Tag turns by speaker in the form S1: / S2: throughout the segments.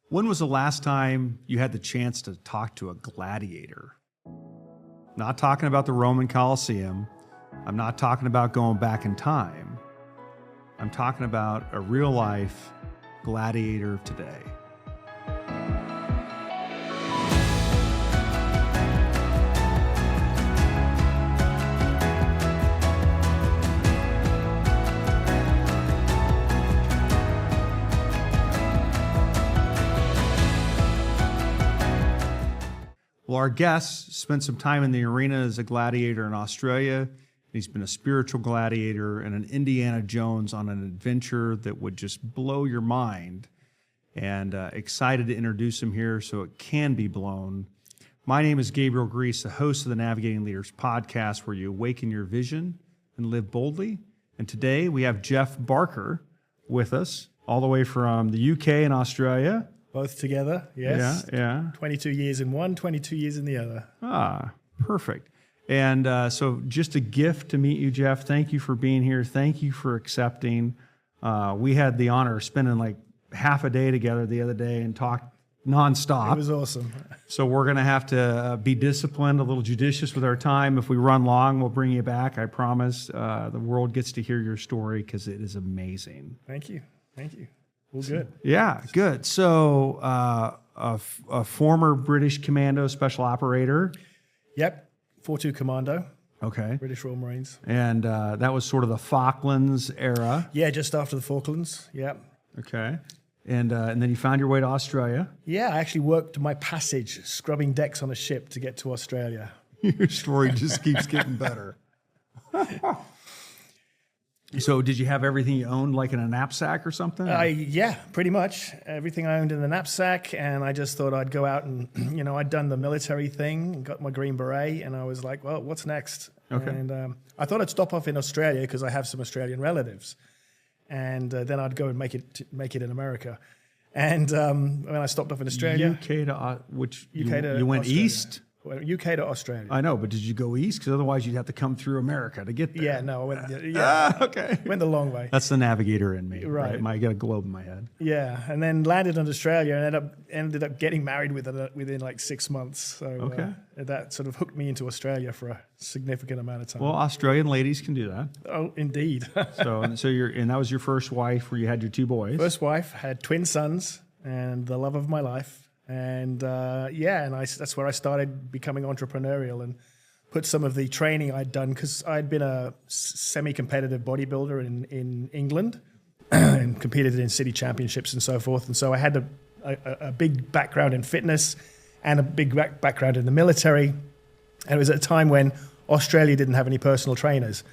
S1: When was the last time you had the chance to talk to a gladiator? Not talking about the Roman Colosseum. I'm not talking about going back in time. I'm talking about a real life gladiator of today. Well, our guest spent some time in the arena as a gladiator in Australia. He's been a spiritual gladiator and an Indiana Jones on an adventure that would just blow your mind. And excited to introduce him here so it can be blown. My name is Gabriel, the host of the Navigating Leaders podcast, where you awaken your vision and live boldly. And today we have Geoff Barker with us, all the way from the UK and Australia.
S2: Both together, yes.
S1: Yeah.
S2: 22 years in one, 22 years in the other.
S1: Ah, perfect. And so just a gift to meet you, Geoff. Thank you for being here. Thank you for accepting. We had the honor of spending like half a day together the other day and talked nonstop.
S2: It was awesome.
S1: So we're going to have to be disciplined, a little judicious with our time. If we run long, we'll bring you back. I promise. The world gets to hear your story because it is amazing.
S2: Thank you. Thank you. Well, good.
S1: Yeah, good. So a former British Commando special operator.
S2: Yep. 4-2 Commando.
S1: Okay.
S2: British Royal Marines.
S1: And that was sort of the Falklands era.
S2: Yeah, just after the Falklands. Yep.
S1: Okay. And then you found your way to Australia.
S2: Yeah, I actually worked my passage, scrubbing decks on a ship to get to Australia.
S1: Your story just keeps getting better. So did you have everything you owned like in a knapsack or something?
S2: Yeah, pretty much. Everything I owned in the knapsack, and I just thought I'd go out and, I'd done the military thing, got my Green Beret, and I was like, well, what's next?
S1: Okay.
S2: And I thought I'd stop off in Australia because I have some Australian relatives, and then I'd go and make it in America. And when I stopped off in Australia...
S1: UK to
S2: you
S1: went
S2: Australia.
S1: East?
S2: UK to Australia.
S1: I know, but did you go east? Because otherwise you'd have to come through America to get there.
S2: Yeah, no, I went.
S1: Okay.
S2: Went the long way.
S1: That's the navigator in me,
S2: Right.
S1: I got a globe in my head.
S2: Yeah, and then landed in Australia and ended up getting married within like 6 months. So
S1: Okay.
S2: That sort of hooked me into Australia for a significant amount of time.
S1: Well, Australian ladies can do that.
S2: Oh, indeed.
S1: So that was your first wife where you had your two boys.
S2: First wife, had twin sons, and the love of my life. And that's where I started becoming entrepreneurial and put some of the training I'd done, because I'd been a semi-competitive bodybuilder in England and competed in city championships and so forth. And so I had a big background in fitness and a big background in the military. And it was at a time when Australia didn't have any personal trainers.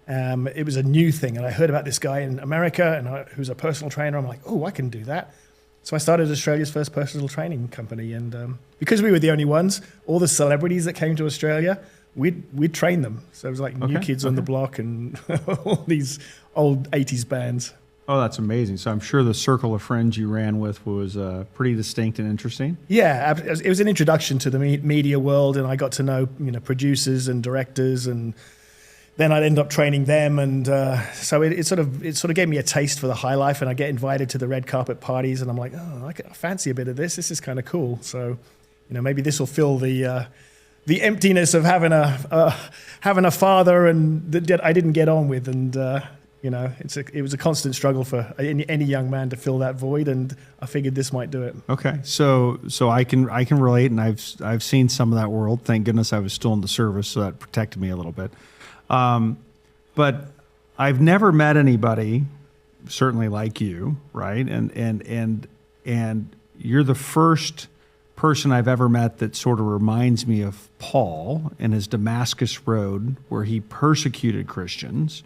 S2: It was a new thing. And I heard about this guy in America who's a personal trainer. I'm like, oh, I can do that. So I started Australia's first personal training company, and because we were the only ones, all the celebrities that came to Australia, we'd train them. So it was like New Kids on the Block and all these old 80s bands.
S1: Oh, that's amazing. So I'm sure the circle of friends you ran with was pretty distinct and interesting.
S2: Yeah, it was an introduction to the media world, and I got to know producers and directors, and then I'd end up training them, and so it sort of gave me a taste for the high life, and I get invited to the red carpet parties, and I'm like, oh, I fancy a bit of this. This is kind of cool. So, maybe this will fill the emptiness of having a father and that I didn't get on with, and it was a constant struggle for any young man to fill that void, and I figured this might do it.
S1: Okay, so I can relate, and I've seen some of that world. Thank goodness I was still in the service, so that protected me a little bit. But I've never met anybody, certainly like you, right? And you're the first person I've ever met that sort of reminds me of Paul and his Damascus Road, where he persecuted Christians.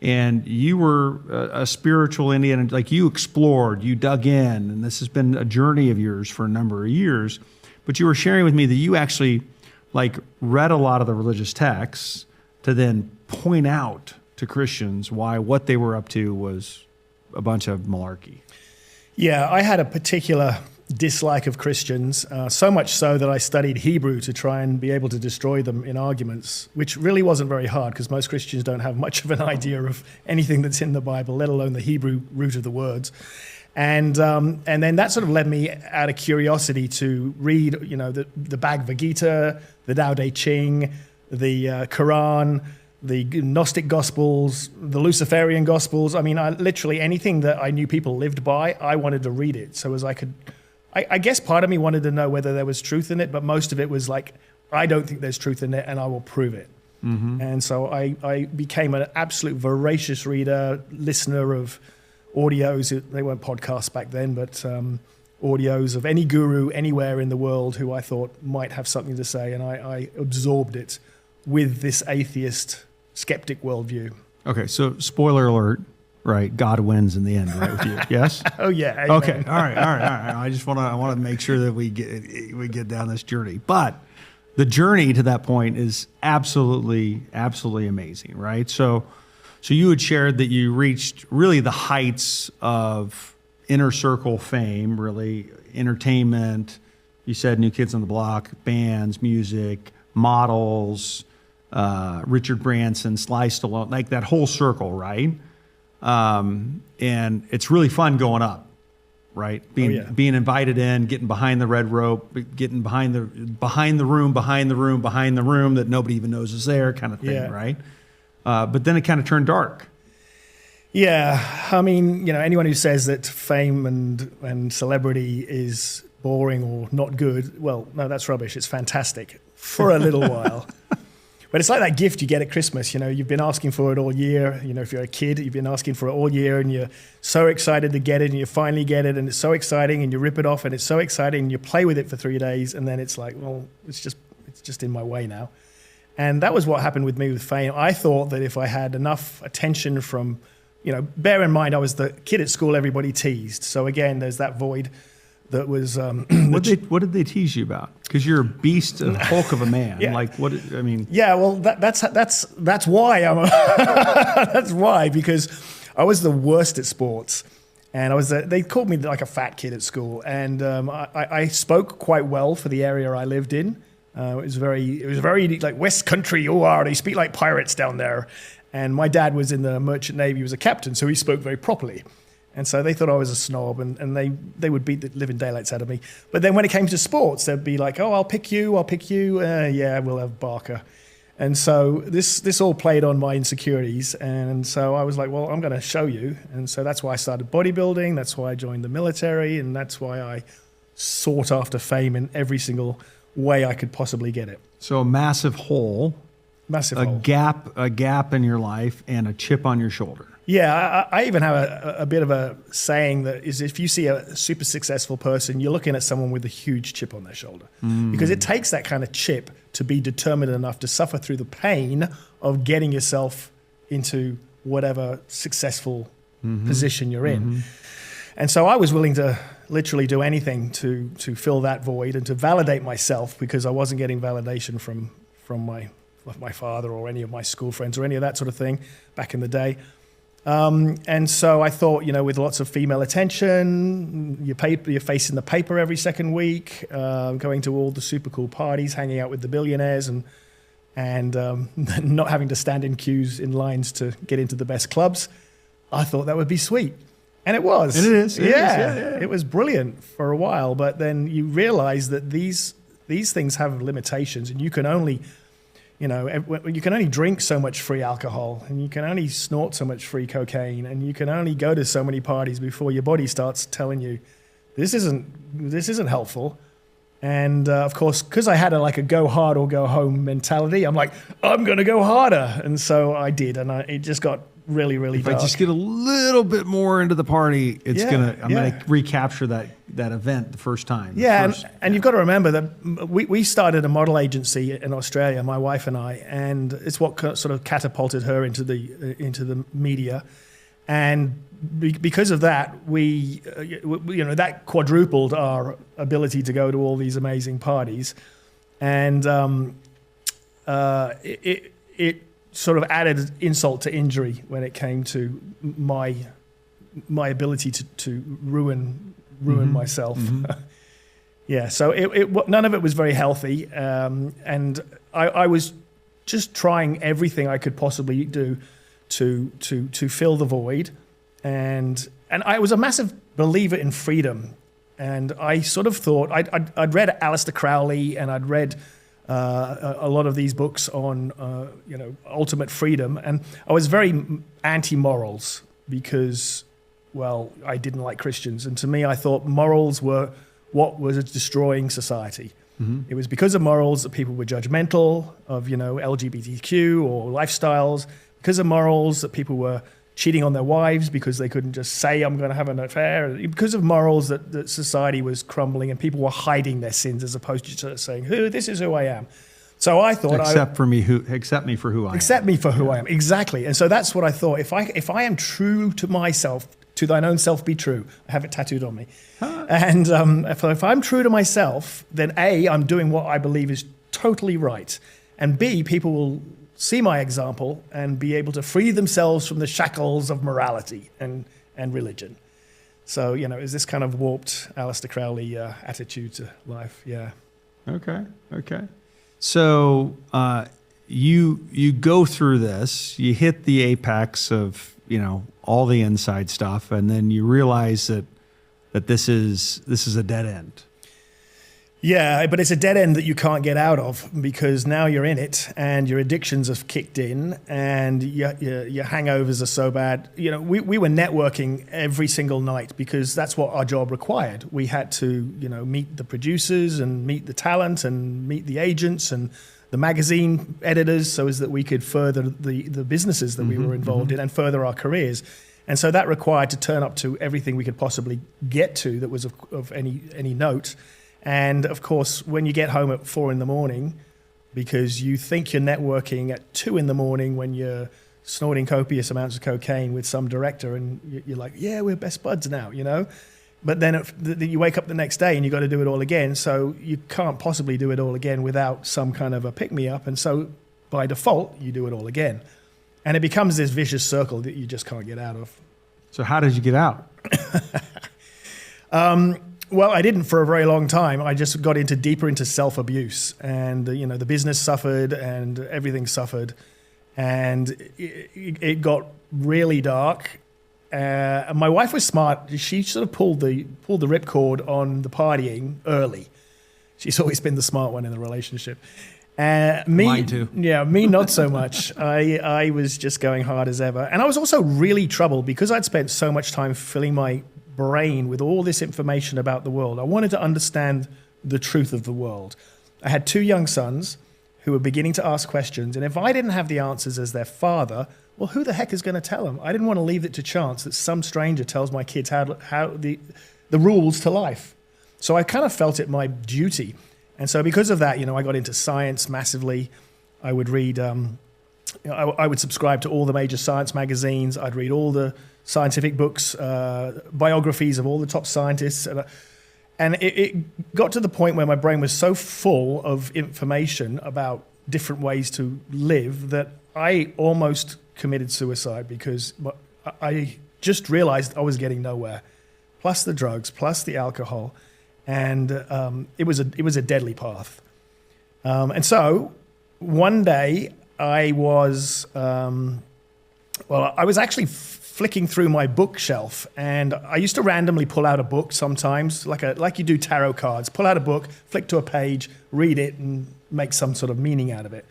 S1: And you were a spiritual Indian, like you explored, you dug in, and this has been a journey of yours for a number of years. But you were sharing with me that you actually read a lot of the religious texts to then point out to Christians why what they were up to was a bunch of malarkey.
S2: Yeah, I had a particular dislike of Christians, so much so that I studied Hebrew to try and be able to destroy them in arguments, which really wasn't very hard because most Christians don't have much of an idea of anything that's in the Bible, let alone the Hebrew root of the words. And then that sort of led me out of curiosity to read, the Bhagavad Gita, the Tao Te Ching, the Quran, the Gnostic Gospels, the Luciferian Gospels. I mean, literally anything that I knew people lived by, I wanted to read it. So as I could, I guess part of me wanted to know whether there was truth in it, but most of it was like, I don't think there's truth in it, and I will prove it. Mm-hmm. And so I became an absolute voracious reader, listener of audios. They weren't podcasts back then, but audios of any guru anywhere in the world who I thought might have something to say, and I absorbed it with this atheist, skeptic worldview.
S1: Okay, so spoiler alert, right? God wins in the end, right? With you, yes?
S2: Oh yeah. Amen.
S1: Okay, all right. I want to make sure that we get down this journey, but the journey to that point is absolutely amazing, right? So you had shared that you reached really the heights of inner circle fame, really entertainment. You said New Kids on the Block, bands, music, models, Richard Branson, Sly Stallone, like that whole circle, right? And it's really fun going up, right? Being invited in, getting behind the red rope, getting behind the room that nobody even knows is there, kind of thing, right? But then it kind of turned dark.
S2: Yeah, I mean, anyone who says that fame and celebrity is boring or not good, well, no, that's rubbish. It's fantastic for a little while. But it's like that gift you get at Christmas. You've been asking for it all year. If you're a kid, you've been asking for it all year, and you're so excited to get it, and you finally get it, and it's so exciting, and you rip it off, and it's so exciting, and you play with it for 3 days, and then it's like, well, it's just in my way now. And that was what happened with me with fame. I thought that if I had enough attention from, bear in mind I was the kid at school everybody teased. So again, there's that void that was.
S1: What did they tease you about? Because you're a beast, a hulk of a man. Yeah. Like what? I mean.
S2: Yeah, well, that's why that's why, because I was the worst at sports, and they called me like a fat kid at school, and I spoke quite well for the area I lived in. It was very like West Country. They speak like pirates down there. And my dad was in the Merchant Navy. He was a captain, so he spoke very properly. And so they thought I was a snob, and they would beat the living daylights out of me. But then when it came to sports, they'd be like, "Oh, I'll pick you. Yeah, we'll have Barker." And so this all played on my insecurities. And so I was like, well, I'm going to show you. And so that's why I started bodybuilding. That's why I joined the military, and that's why I sought after fame in every single way I could possibly get it.
S1: So a massive hole, a gap in your life, and a chip on your shoulder.
S2: Yeah, I even have a bit of a saying that is, if you see a super successful person, you're looking at someone with a huge chip on their shoulder. Because it takes that kind of chip to be determined enough to suffer through the pain of getting yourself into whatever successful position you're in. And so I was willing to literally do anything to fill that void and to validate myself, because I wasn't getting validation from my father or any of my school friends or any of that sort of thing back in the day. And so I thought, with lots of female attention, your face in the paper every second week, going to all the super cool parties, hanging out with the billionaires, and not having to stand in queues in lines to get into the best clubs, I thought that would be sweet. And it was.
S1: And it is.
S2: Yeah. It was brilliant for a while, but then you realize that these things have limitations, and you can only drink so much free alcohol, and you can only snort so much free cocaine, and you can only go to so many parties before your body starts telling you this isn't helpful. And of course, because I had a go hard or go home mentality, I'm like, I'm going to go harder. And so I did, and it just got really, really dark.
S1: If I just get a little bit more into the party, I'm gonna recapture that event the first time.
S2: And you've got to remember that we started a model agency in Australia, my wife and I, and it's what sort of catapulted her into the media. And because of that, we that quadrupled our ability to go to all these amazing parties, and it sort of added insult to injury when it came to my ability to ruin myself. So none of it was very healthy, and I was just trying everything I could possibly do to fill the void, and it was a massive believer in freedom. And I sort of thought, I'd read Aleister Crowley, and I'd read a lot of these books on, ultimate freedom. And I was very anti-morals because, well, I didn't like Christians. And to me, I thought morals were what was destroying society. Mm-hmm. It was because of morals that people were judgmental of, LGBTQ or lifestyles. Because of morals that people were cheating on their wives because they couldn't just say, I'm going to have an affair. Because of morals that society was crumbling and people were hiding their sins as opposed to just saying, this is who I am. So I thought,
S1: accept me for who I am.
S2: Accept me for who I am. Exactly. And so that's what I thought. If I am true to myself, to thine own self be true. I have it tattooed on me. And if I'm true to myself, then A, I'm doing what I believe is totally right. And B, people will see my example and be able to free themselves from the shackles of morality and religion. So, is this kind of warped Aleister Crowley attitude to life? Yeah.
S1: Okay. So you go through this, you hit the apex of, all the inside stuff, and then you realize that this is a dead end.
S2: Yeah, but it's a dead end that you can't get out of because now you're in it and your addictions have kicked in and your hangovers are so bad. We were networking every single night because that's what our job required. We had to, meet the producers and meet the talent and meet the agents and the magazine editors so as that we could further the businesses that we were involved in and further our careers. And so that required to turn up to everything we could possibly get to that was of any note. And of course, when you get home at 4 a.m, because you think you're networking at 2 a.m. when you're snorting copious amounts of cocaine with some director, and you're like, yeah, we're best buds now, But then you wake up the next day and you got to do it all again. So you can't possibly do it all again without some kind of a pick-me-up. And so by default, you do it all again. And it becomes this vicious circle that you just can't get out of.
S1: So how did you get out?
S2: Well, I didn't for a very long time. I just got deeper into self-abuse, and the business suffered, and everything suffered, and it got really dark. My wife was smart. She sort of pulled the ripcord on the partying early. She's always been the smart one in the relationship.
S1: Mine too.
S2: Yeah, me not so much. I was just going hard as ever, and I was also really troubled because I'd spent so much time filling my brain with all this information about the world. I wanted to understand the truth of the world. I had 2 young sons who were beginning to ask questions, and if I didn't have the answers as their father, well, who the heck is going to tell them? I didn't want to leave it to chance that some stranger tells my kids how the rules to life. So I kind of felt it my duty. And so because of that, I got into science massively. I would read, I would subscribe to all the major science magazines. I'd read all the scientific books, biographies of all the top scientists. And it got to the point where my brain was so full of information about different ways to live that I almost committed suicide because I just realized I was getting nowhere. Plus the drugs, plus the alcohol. And it was a deadly path. And so one day I was, I was actually flicking through my bookshelf, and I used to randomly pull out a book sometimes, like you do tarot cards. Pull out a book, flick to a page, read it, and make some sort of meaning out of it.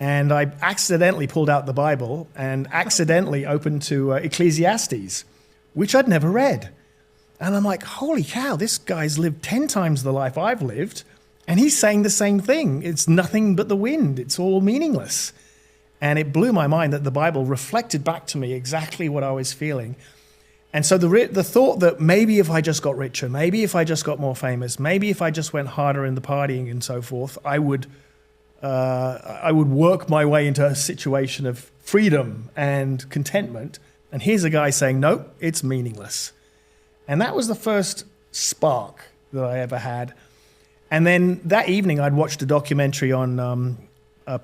S2: And I accidentally pulled out the Bible and accidentally opened to Ecclesiastes, which I'd never read. And I'm like, holy cow, this guy's lived 10 times the life I've lived, and he's saying the same thing. It's nothing but the wind. It's all meaningless. And it blew my mind that the Bible reflected back to me exactly what I was feeling. And so the thought that maybe if I just got richer, maybe if I just got more famous, maybe if I just went harder in the partying and so forth, I would work my way into a situation of freedom and contentment. And here's a guy saying, nope, it's meaningless. And that was the first spark that I ever had. And then that evening, I'd watched a documentary on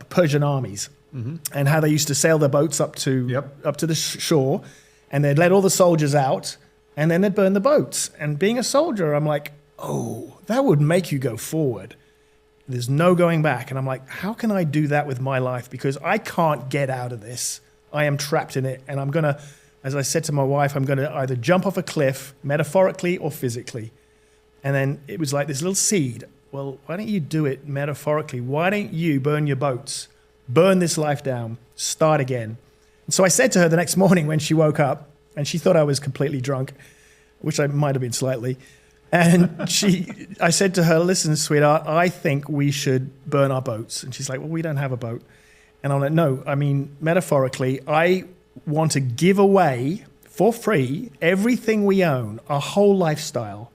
S2: Persian armies. Mm-hmm. And how they used to sail their boats up to the shore, and they'd let all the soldiers out, and then they'd burn the boats. And being a soldier, I'm like, oh, that would make you go forward. There's no going back. And I'm like, how can I do that with my life? Because I can't get out of this. I am trapped in it, and I'm going to as I said to my wife, I'm going to either jump off a cliff, metaphorically or physically. And then it was like this little seed. Well, why don't you do it metaphorically? Why don't you burn your boats, burn this life down, start again? And so I said to her the next morning when she woke up, and she thought I was completely drunk, which I might have been slightly. And I said to her, listen, sweetheart, I think we should burn our boats. And she's like, well, we don't have a boat. And I'm like, no, I mean, metaphorically, I want to give away for free everything we own, our whole lifestyle.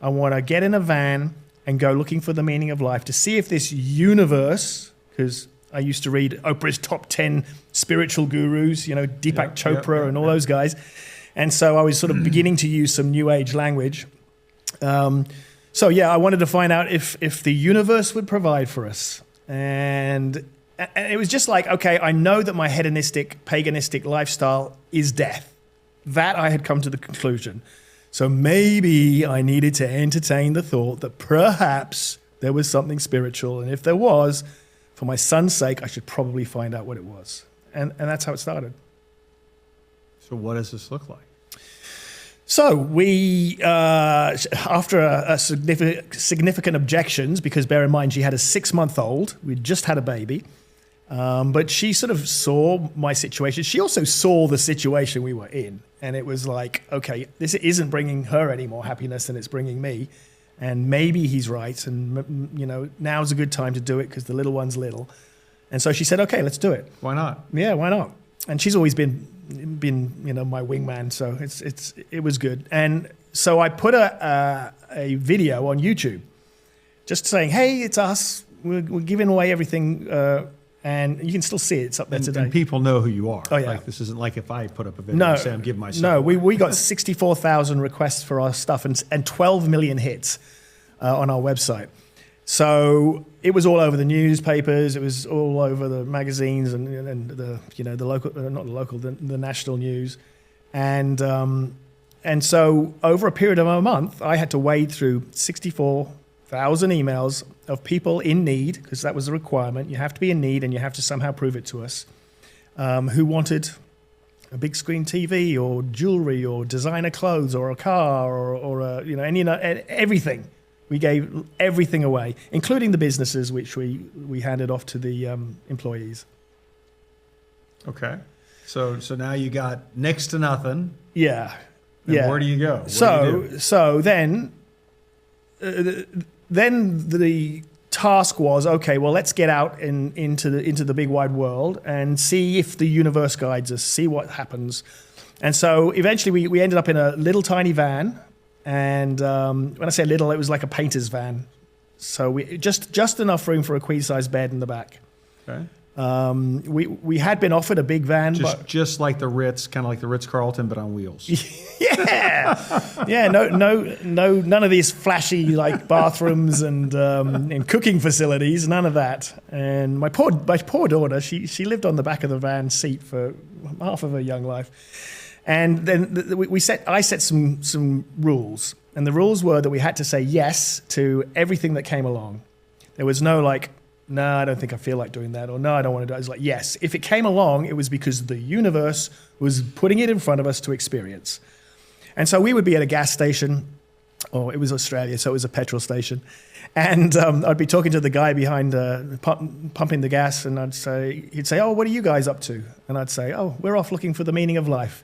S2: I want to get in a van and go looking for the meaning of life to see if this universe, because I used to read Oprah's top 10 spiritual gurus, you know, Deepak Chopra and all those guys. And so I was sort of beginning to use some new age language. So yeah, I wanted to find out if the universe would provide for us. And it was just like, okay, I know that my hedonistic, paganistic lifestyle is death. That I had come to the conclusion. So maybe I needed to entertain the thought that perhaps there was something spiritual. And if there was, for my son's sake, I should probably find out what it was. And that's how it started.
S1: So what does this look like?
S2: So we, after a significant objections, because bear in mind she had a 6-month-old, we'd just had a baby, but she sort of saw my situation. She also saw the situation we were in, and it was like, okay, this isn't bringing her any more happiness than it's bringing me, and maybe he's right, and you know, now's a good time to do it because the little one's little. And so she said, okay, let's do it.
S1: Why not?
S2: Yeah, why not? And she's always been you know, my wingman, so it was good. And so I put a video on YouTube, just saying, hey, it's us. We're giving away everything, and you can still see it. It's up there today.
S1: And people know who you are.
S2: Oh yeah.
S1: Like, this isn't like if I put up a video and say I'm giving myself.
S2: No,
S1: away.
S2: we got 64,000 requests for our stuff and 12 million hits on our website. So it was all over the newspapers. It was all over the magazines and the, you know, the local, not the local, the national news. And so over a period of a month, I had to wade through 64,000 emails of people in need, because that was the requirement. You have to be in need and you have to somehow prove it to us, who wanted a big screen TV or jewelry or designer clothes or a car or you know, everything. We gave everything away, including the businesses, which we handed off to the employees.
S1: Okay. So now you got next to nothing.
S2: Yeah.
S1: And
S2: yeah.
S1: where do you go?
S2: So then the task was, okay, well, let's get out into the big wide world and see if the universe guides us, see what happens. And so eventually we ended up in a little tiny van. And when I say little, it was like a painter's van. So we just enough room for a queen-size bed in the back.
S1: Okay.
S2: We had been offered a big van,
S1: just like the Ritz, kind of like the Ritz-Carlton, but on wheels.
S2: Yeah, yeah. No, none of these flashy like bathrooms and cooking facilities. None of that. And my poor daughter, she lived on the back of the van seat for half of her young life. And then I set some rules, and the rules were that we had to say yes to everything that came along. There was no like, no, I don't think I feel like doing that, or no, I don't want to do it. It was like, yes. If it came along, it was because the universe was putting it in front of us to experience. And so we would be at a gas station, or it was Australia, so it was a petrol station. And I'd be talking to the guy behind pumping the gas, and he'd say, oh, what are you guys up to? And I'd say, oh, we're off looking for the meaning of life.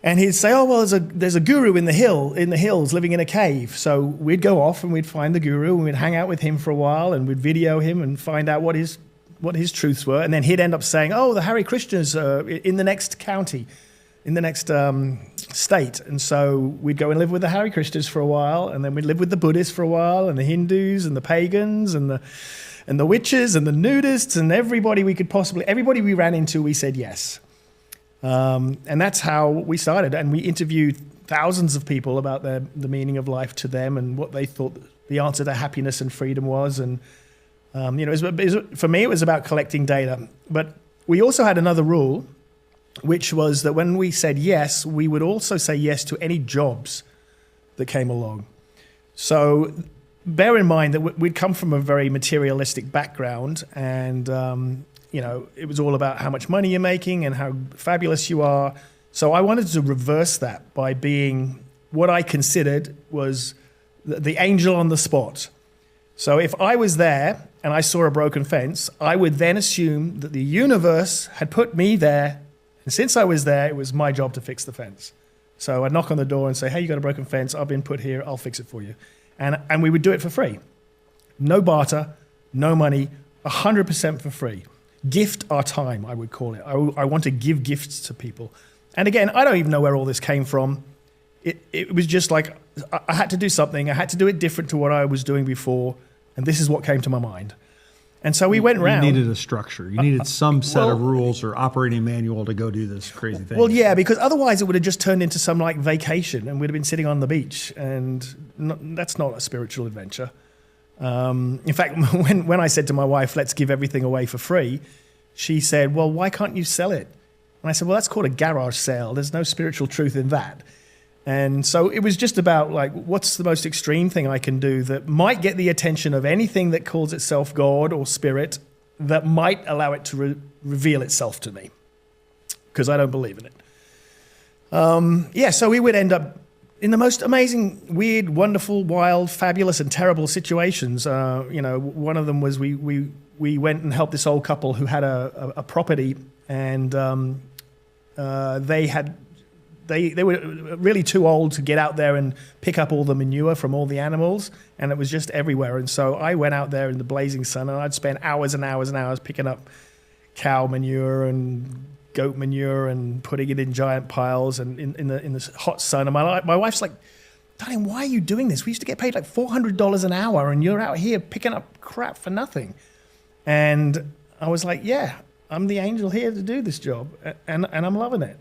S2: And he'd say, oh, well, there's a guru in the hills living in a cave. So we'd go off and we'd find the guru and we'd hang out with him for a while and we'd video him and find out what his truths were. And then he'd end up saying, oh, the Hare Krishnas are in the next county, in the next state. And so we'd go and live with the Hare Krishnas for a while, and then we'd live with the Buddhists for a while, and the Hindus and the pagans and the witches and the nudists and everybody we ran into, we said yes. And that's how we started. And we interviewed thousands of people about the meaning of life to them and what they thought the answer to happiness and freedom was. And, for me, it was about collecting data. But we also had another rule, which was that when we said yes, we would also say yes to any jobs that came along. So bear in mind that we'd come from a very materialistic background, and it was all about how much money you're making and how fabulous you are. So I wanted to reverse that by being what I considered was the angel on the spot. So if I was there and I saw a broken fence, I would then assume that the universe had put me there. And since I was there, it was my job to fix the fence. So I'd knock on the door and say, hey, you got a broken fence. I've been put here. I'll fix it for you. And we would do it for free. No barter, no money, 100% for free. Gift our time, I would call it. I want to give gifts to people. And again, I don't even know where all this came from. It was just like I had to do something. I had to do it different to what I was doing before. And this is what came to my mind. And so we went around.
S1: You needed a structure. You needed some set of rules or operating manual to go do this crazy thing.
S2: Well, yeah, because otherwise it would have just turned into some like vacation and we'd have been sitting on the beach. And that's not a spiritual adventure. In fact, when I said to my wife, let's give everything away for free, she said, well, why can't you sell it? And I said, well, that's called a garage sale. There's no spiritual truth in that. And so it was just about like, what's the most extreme thing I can do that might get the attention of anything that calls itself God or spirit that might allow it to reveal itself to me, because I don't believe in it. So we would end up in the most amazing, weird, wonderful, wild, fabulous, and terrible situations. One of them was we went and helped this old couple who had a property, and they were really too old to get out there and pick up all the manure from all the animals, and it was just everywhere. And so I went out there in the blazing sun, and I'd spend hours and hours and hours picking up cow manure and goat manure and putting it in giant piles and in the hot sun. And my wife's like, darling, why are you doing this? We used to get paid like $400 an hour, and you're out here picking up crap for nothing. And I was like, yeah, I'm the angel here to do this job, and I'm loving it.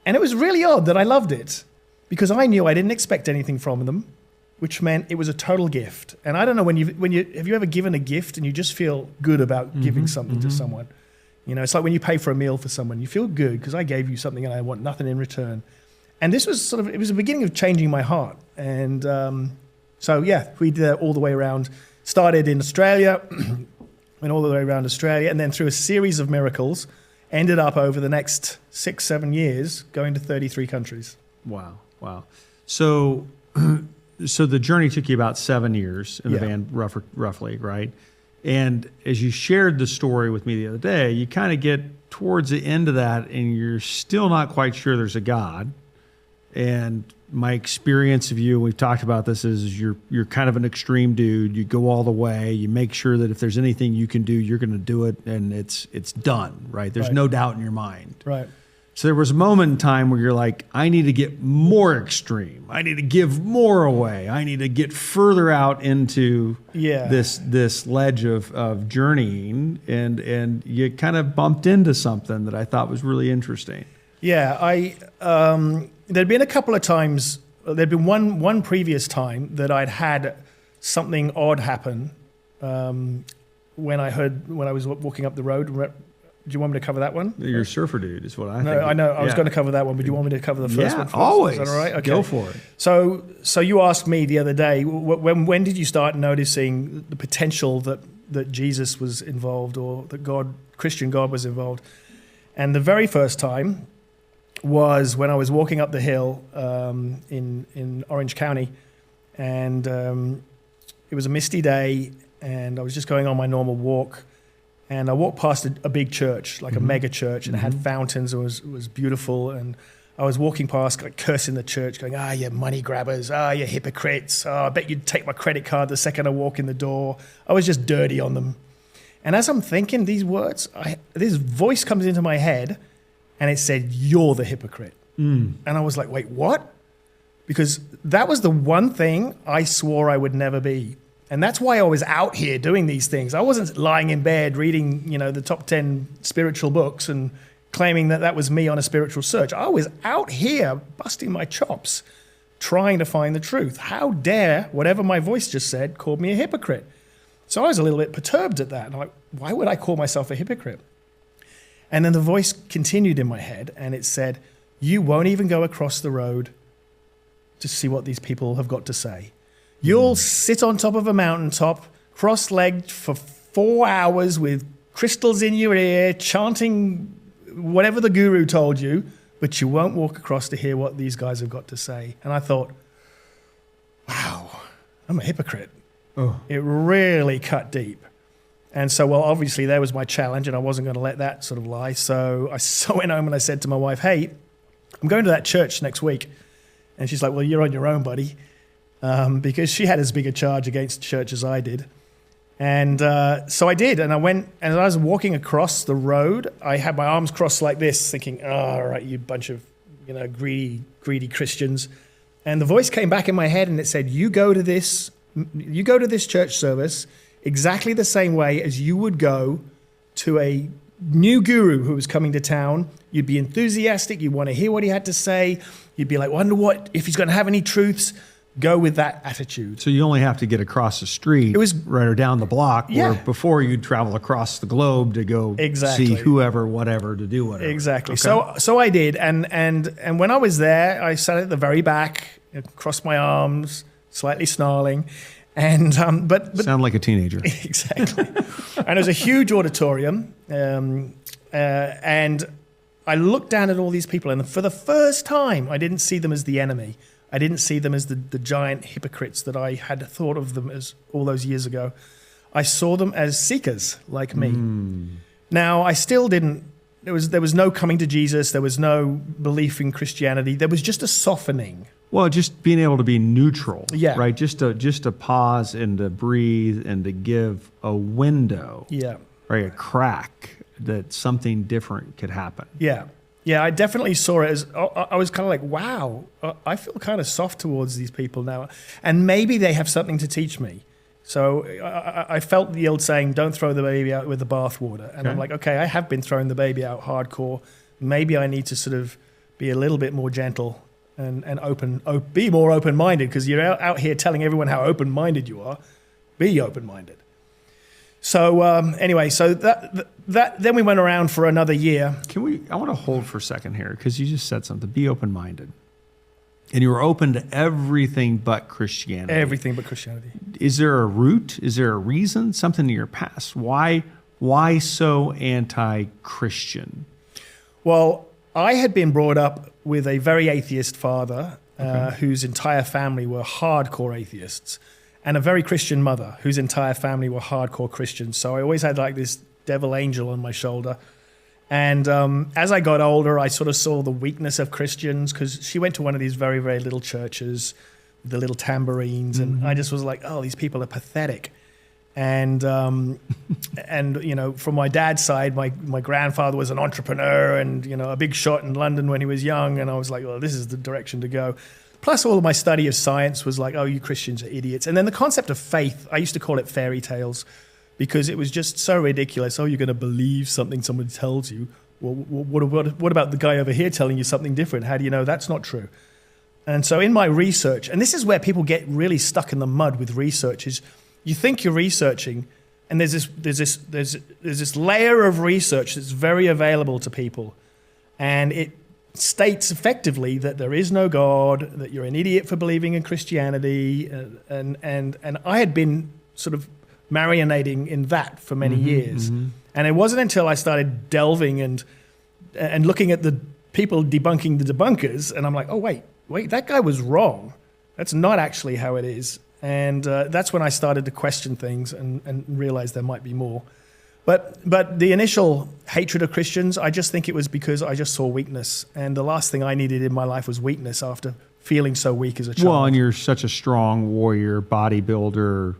S2: And it was really odd that I loved it, because I knew I didn't expect anything from them, which meant it was a total gift. And I don't know, have you ever given a gift and you just feel good about giving something to someone? You know, it's like when you pay for a meal for someone, you feel good because I gave you something and I want nothing in return. And this was it was the beginning of changing my heart. And we did that all the way around. Started in Australia, went all the way around Australia, and then through a series of miracles, ended up over the next 6-7 years going to 33 countries.
S1: Wow. So the journey took you about 7 years in the van, roughly, right? And as you shared the story with me the other day, you kind of get towards the end of that and you're still not quite sure there's a God. And my experience of you, we've talked about this, is you're kind of an extreme dude. You go all the way. You make sure that if there's anything you can do, you're going to do it, and it's done, right? There's no doubt in your mind.
S2: Right.
S1: So there was a moment in time where you're like, I need to get more extreme. I need to give more away. I need to get further out into this ledge of journeying, and you kind of bumped into something that I thought was really interesting.
S2: Yeah, there'd been a couple of times. There'd been one previous time that I'd had something odd happen when I was walking up the road. Do you want me to cover that one?
S1: You're a surfer dude, is what I think.
S2: No, I know. I was going to cover that one, but do you want me to cover the first one first?
S1: Always.
S2: Is that all right? Okay.
S1: Go for it.
S2: So you asked me the other day, when did you start noticing the potential that Jesus was involved, or that Christian God was involved? And the very first time was when I was walking up the hill in Orange County, and it was a misty day, and I was just going on my normal walk. And I walked past a big church, like a mega church, and it had fountains. It was beautiful. And I was walking past, like, cursing the church, going, you money grabbers, you hypocrites. I bet you'd take my credit card the second I walk in the door. I was just dirty on them. And as I'm thinking these words, this voice comes into my head, and it said, you're the hypocrite. And I was like, wait, what? Because that was the one thing I swore I would never be. And that's why I was out here doing these things. I wasn't lying in bed reading, the top 10 spiritual books and claiming that was me on a spiritual search. I was out here busting my chops, trying to find the truth. How dare whatever my voice just said call me a hypocrite? So I was a little bit perturbed at that. And I'm like, why would I call myself a hypocrite? And then the voice continued in my head, and it said, you won't even go across the road to see what these people have got to say. You'll sit on top of a mountaintop, cross-legged for 4 hours with crystals in your ear, chanting whatever the guru told you, but you won't walk across to hear what these guys have got to say. And I thought, wow, I'm a hypocrite.
S1: Oh.
S2: It really cut deep. And so, well, obviously there was my challenge, and I wasn't going to let that sort of lie. So I went home and I said to my wife, hey, I'm going to that church next week. And she's like, well, you're on your own, buddy. Because she had as big a charge against church as I did. And so I did. And I went, and as I was walking across the road, I had my arms crossed like this, thinking, oh, all right, you bunch of, greedy Christians. And the voice came back in my head and it said, you go to this church service exactly the same way as you would go to a new guru who was coming to town. You'd be enthusiastic. You'd want to hear what he had to say. You'd be like, wonder what, if he's going to have any truths. Go with that attitude.
S1: So you only have to get across the street, right or down the block, where before you'd travel across the globe to go see whoever, whatever, to do whatever.
S2: Exactly. Okay. So I did, and when I was there, I sat at the very back, crossed my arms, slightly snarling, and but
S1: sound like a teenager.
S2: Exactly. And it was a huge auditorium, and I looked down at all these people, and for the first time, I didn't see them as the enemy. I didn't see them as the giant hypocrites that I had thought of them as all those years ago. I saw them as seekers like me. Now, I still didn't, there was no coming to Jesus. There was no belief in Christianity. There was just a softening.
S1: Well, just being able to be neutral,
S2: yeah.
S1: Right? Just to pause and to breathe and to give a window,
S2: yeah,
S1: right? A crack that something different could happen.
S2: Yeah. Yeah, I definitely saw it as, I was kind of like, wow, I feel kind of soft towards these people now. And maybe they have something to teach me. So I felt the old saying, don't throw the baby out with the bathwater. And I'm like, okay, I have been throwing the baby out hardcore. Maybe I need to sort of be a little bit more gentle and be more open-minded, because you're out here telling everyone how open-minded you are. Be open-minded. So anyway, so that then we went around for another year.
S1: I want to hold for a second here, because you just said something. Be open-minded, and you were open to everything but Christianity.
S2: Everything but Christianity.
S1: Is there a root? Is there a reason? Something in your past? Why so anti-Christian?
S2: Well, I had been brought up with a very atheist father, whose entire family were hardcore atheists. And a very Christian mother whose entire family were hardcore Christians. So I always had like this devil angel on my shoulder. And as I got older, I sort of saw the weakness of Christians, because she went to one of these very, very little churches with the little tambourines. And I just was like, oh, these people are pathetic. And, from my dad's side, my grandfather was an entrepreneur and, a big shot in London when he was young. And I was like, well, this is the direction to go. Plus, all of my study of science was like, oh, you Christians are idiots. And then the concept of faith, I used to call it fairy tales, because it was just so ridiculous. Oh, you're going to believe something somebody tells you. Well, what about the guy over here telling you something different? How do you know that's not true? And so in my research, and this is where people get really stuck in the mud with research, is you think you're researching, and there's this layer of research that's very available to people, and it states effectively that there is no God, that you're an idiot for believing in Christianity, and I had been sort of marinating in that for many years. And it wasn't until I started delving and looking at the people debunking the debunkers, and I'm like, oh, wait, that guy was wrong. That's not actually how it is. And that's when I started to question things and realize there might be more. But the initial hatred of Christians, I just think it was because I just saw weakness. And the last thing I needed in my life was weakness after feeling so weak as a child.
S1: Well, and you're such a strong warrior, bodybuilder,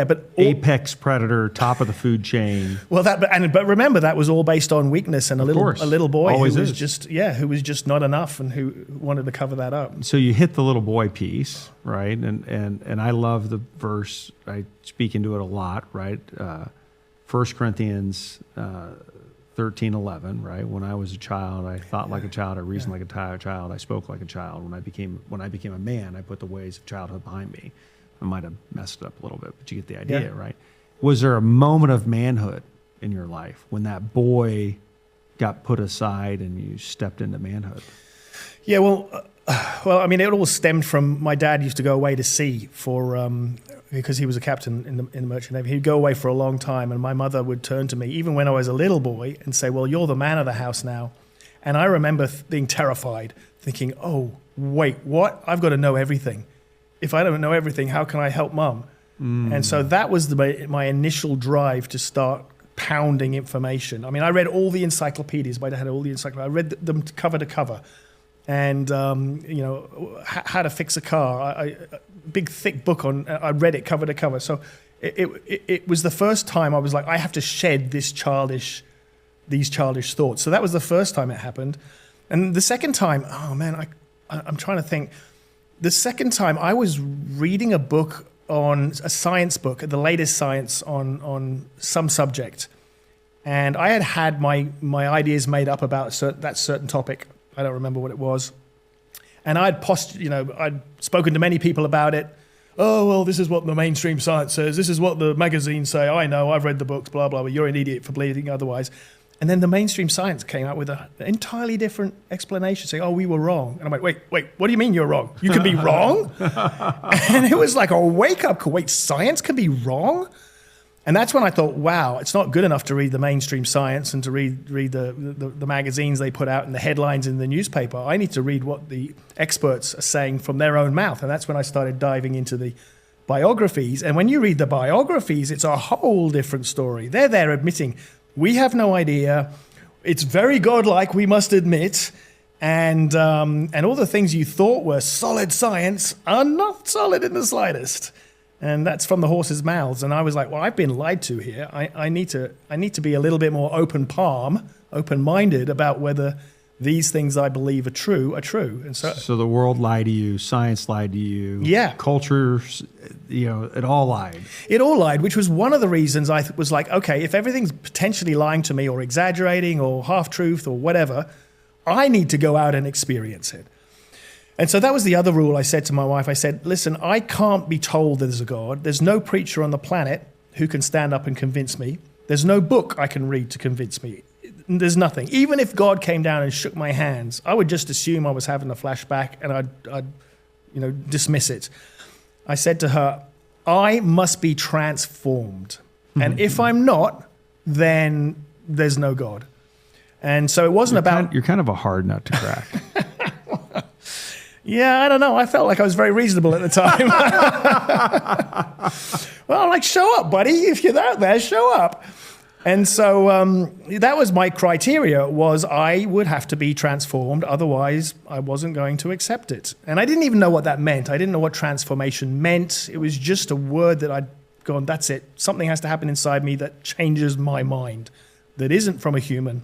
S2: but
S1: apex predator, top of the food chain.
S2: Well, but remember, that was all based on weakness and a little boy
S1: Always
S2: who was just not enough and who wanted to cover that up.
S1: So you hit the little boy piece, right? And I love the verse. I speak into it a lot, right? 1 Corinthians 13:11, right? When I was a child, I thought like a child, I reasoned like a child, I spoke like a child. When I became a man, I put the ways of childhood behind me. I might have messed it up a little bit, but you get the idea, right? Was there a moment of manhood in your life when that boy got put aside and you stepped into manhood?
S2: Yeah, well, I mean, it all stemmed from my dad used to go away to sea because he was a captain in the Merchant Navy. He'd go away for a long time, and my mother would turn to me, even when I was a little boy, and say, well, you're the man of the house now, And I remember being terrified, thinking, oh, wait, what? I've got to know everything. If I don't know everything, how can I help Mum? And so that was my initial drive to start pounding information. I mean, I read all the encyclopedias. I had all the encyclopedias. I read them cover to cover. And, how to fix a car. A big, thick book on, I read it cover to cover. So it was the first time I was like, I have to shed these childish thoughts. So that was the first time it happened. And the second time, oh man, I'm trying to think. The second time I was reading a book on a science book, the latest science on some subject. And I had my ideas made up about that certain topic. I don't remember what it was. And I'd spoken to many people about it. Oh, well, this is what the mainstream science says. This is what the magazines say. I know, I've read the books, blah, blah, blah. You're an idiot for believing otherwise. And then the mainstream science came out with an entirely different explanation, saying, oh, we were wrong. And I'm like, wait, what do you mean you're wrong? You can be wrong? And it was like a wake-up call. Wait, science can be wrong? And that's when I thought, wow, it's not good enough to read the mainstream science and to read the magazines they put out and the headlines in the newspaper. I need to read what the experts are saying from their own mouth. And that's when I started diving into the biographies. And when you read the biographies, it's a whole different story. They're there admitting, we have no idea. It's very godlike, we must admit. And all the things you thought were solid science are not solid in the slightest. And that's from the horse's mouths. And I was like, well, I've been lied to here. I need to be a little bit more open-minded about whether these things I believe are true. And so
S1: the world lied to you, science lied to you,
S2: yeah,
S1: culture, it all lied.
S2: It all lied, which was one of the reasons I was like, okay, if everything's potentially lying to me or exaggerating or half-truth or whatever, I need to go out and experience it. And so that was the other rule I said to my wife. I said, listen, I can't be told there's a God. There's no preacher on the planet who can stand up and convince me. There's no book I can read to convince me. There's nothing. Even if God came down and shook my hands, I would just assume I was having a flashback and I'd dismiss it. I said to her, I must be transformed. And if I'm not, then there's no God. And so it wasn't
S1: You're kind of a hard nut to crack.
S2: Yeah, I don't know. I felt like I was very reasonable at the time. Well, I'm like, show up, buddy. If you're out there, show up. And so that was my criteria, was I would have to be transformed. Otherwise, I wasn't going to accept it. And I didn't even know what that meant. I didn't know what transformation meant. It was just a word that I'd gone, that's it. Something has to happen inside me that changes my mind, that isn't from a human.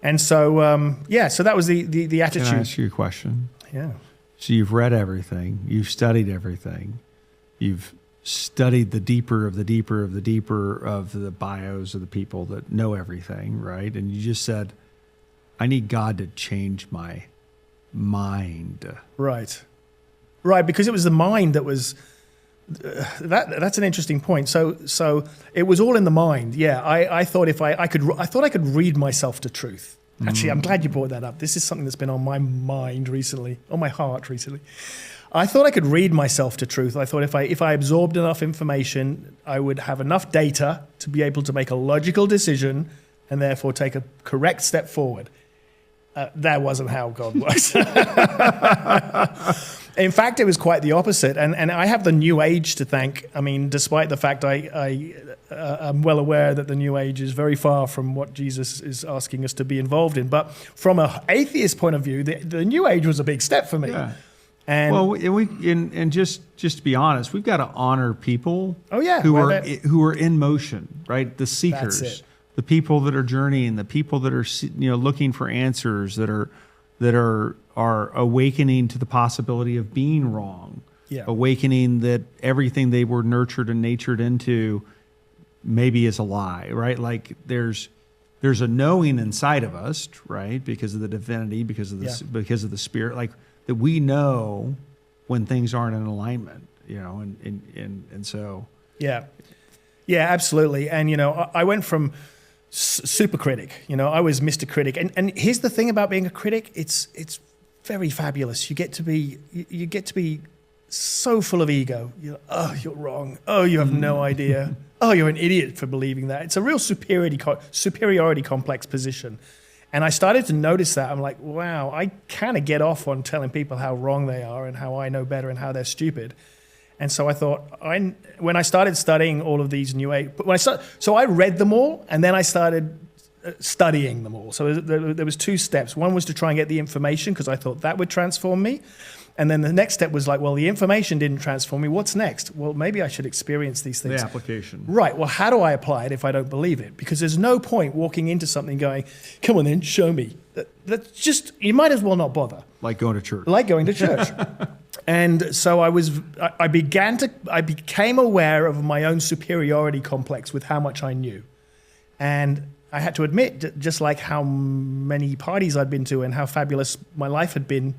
S2: And so, so that was the attitude.
S1: Can I ask you a question?
S2: Yeah.
S1: So you've read everything, you've studied everything, you've studied the deeper of the deeper of the deeper of the bios of the people that know everything, right? And you just said, I need God to change my mind.
S2: Right, because it was the mind that was, that's an interesting point. So it was all in the mind. Yeah, I thought I could read myself to truth. Actually, I'm glad you brought that up. This is something that's been on my mind recently, on my heart recently. I thought I could read myself to truth. I thought if I absorbed enough information, I would have enough data to be able to make a logical decision and therefore take a correct step forward. That wasn't how God works. In fact, it was quite the opposite. And I have the New Age to thank. I mean, despite the fact I'm well aware that the New Age is very far from what Jesus is asking us to be involved in. But from an atheist point of view, the New Age was a big step for me. Yeah.
S1: And just to be honest, we've got to honor people who are in motion, right? The seekers.
S2: That's it.
S1: The people that are journeying, the people that are looking for answers, that are awakening to the possibility of being wrong, awakening that everything they were nurtured and natured into maybe is a lie, right? Like there's a knowing inside of us, right? Because of the divinity, because of the spirit, like that we know when things aren't in alignment, and so
S2: yeah, absolutely. And I went from super critic. I was Mr. Critic. And here's the thing about being a critic, it's very fabulous. You get to be so full of ego. You're wrong. Oh, you have no idea. Oh, you're an idiot for believing that. It's a real superiority complex position. And I started to notice that. I'm like, wow, I kind of get off on telling people how wrong they are and how I know better and how they're stupid. And so I thought, when I started studying all of these New Age, so I read them all, and then I started studying them all. So there was 2 steps. One was to try and get the information, because I thought that would transform me. And then the next step was like, well, the information didn't transform me. What's next? Well, maybe I should experience these things.
S1: The application.
S2: Right. Well, how do I apply it if I don't believe it? Because there's no point walking into something going, come on then, show me. That's just, you might as well not bother.
S1: Like going to church.
S2: Like going to church. And so I became aware of my own superiority complex with how much I knew. And I had to admit, just like how many parties I'd been to and how fabulous my life had been,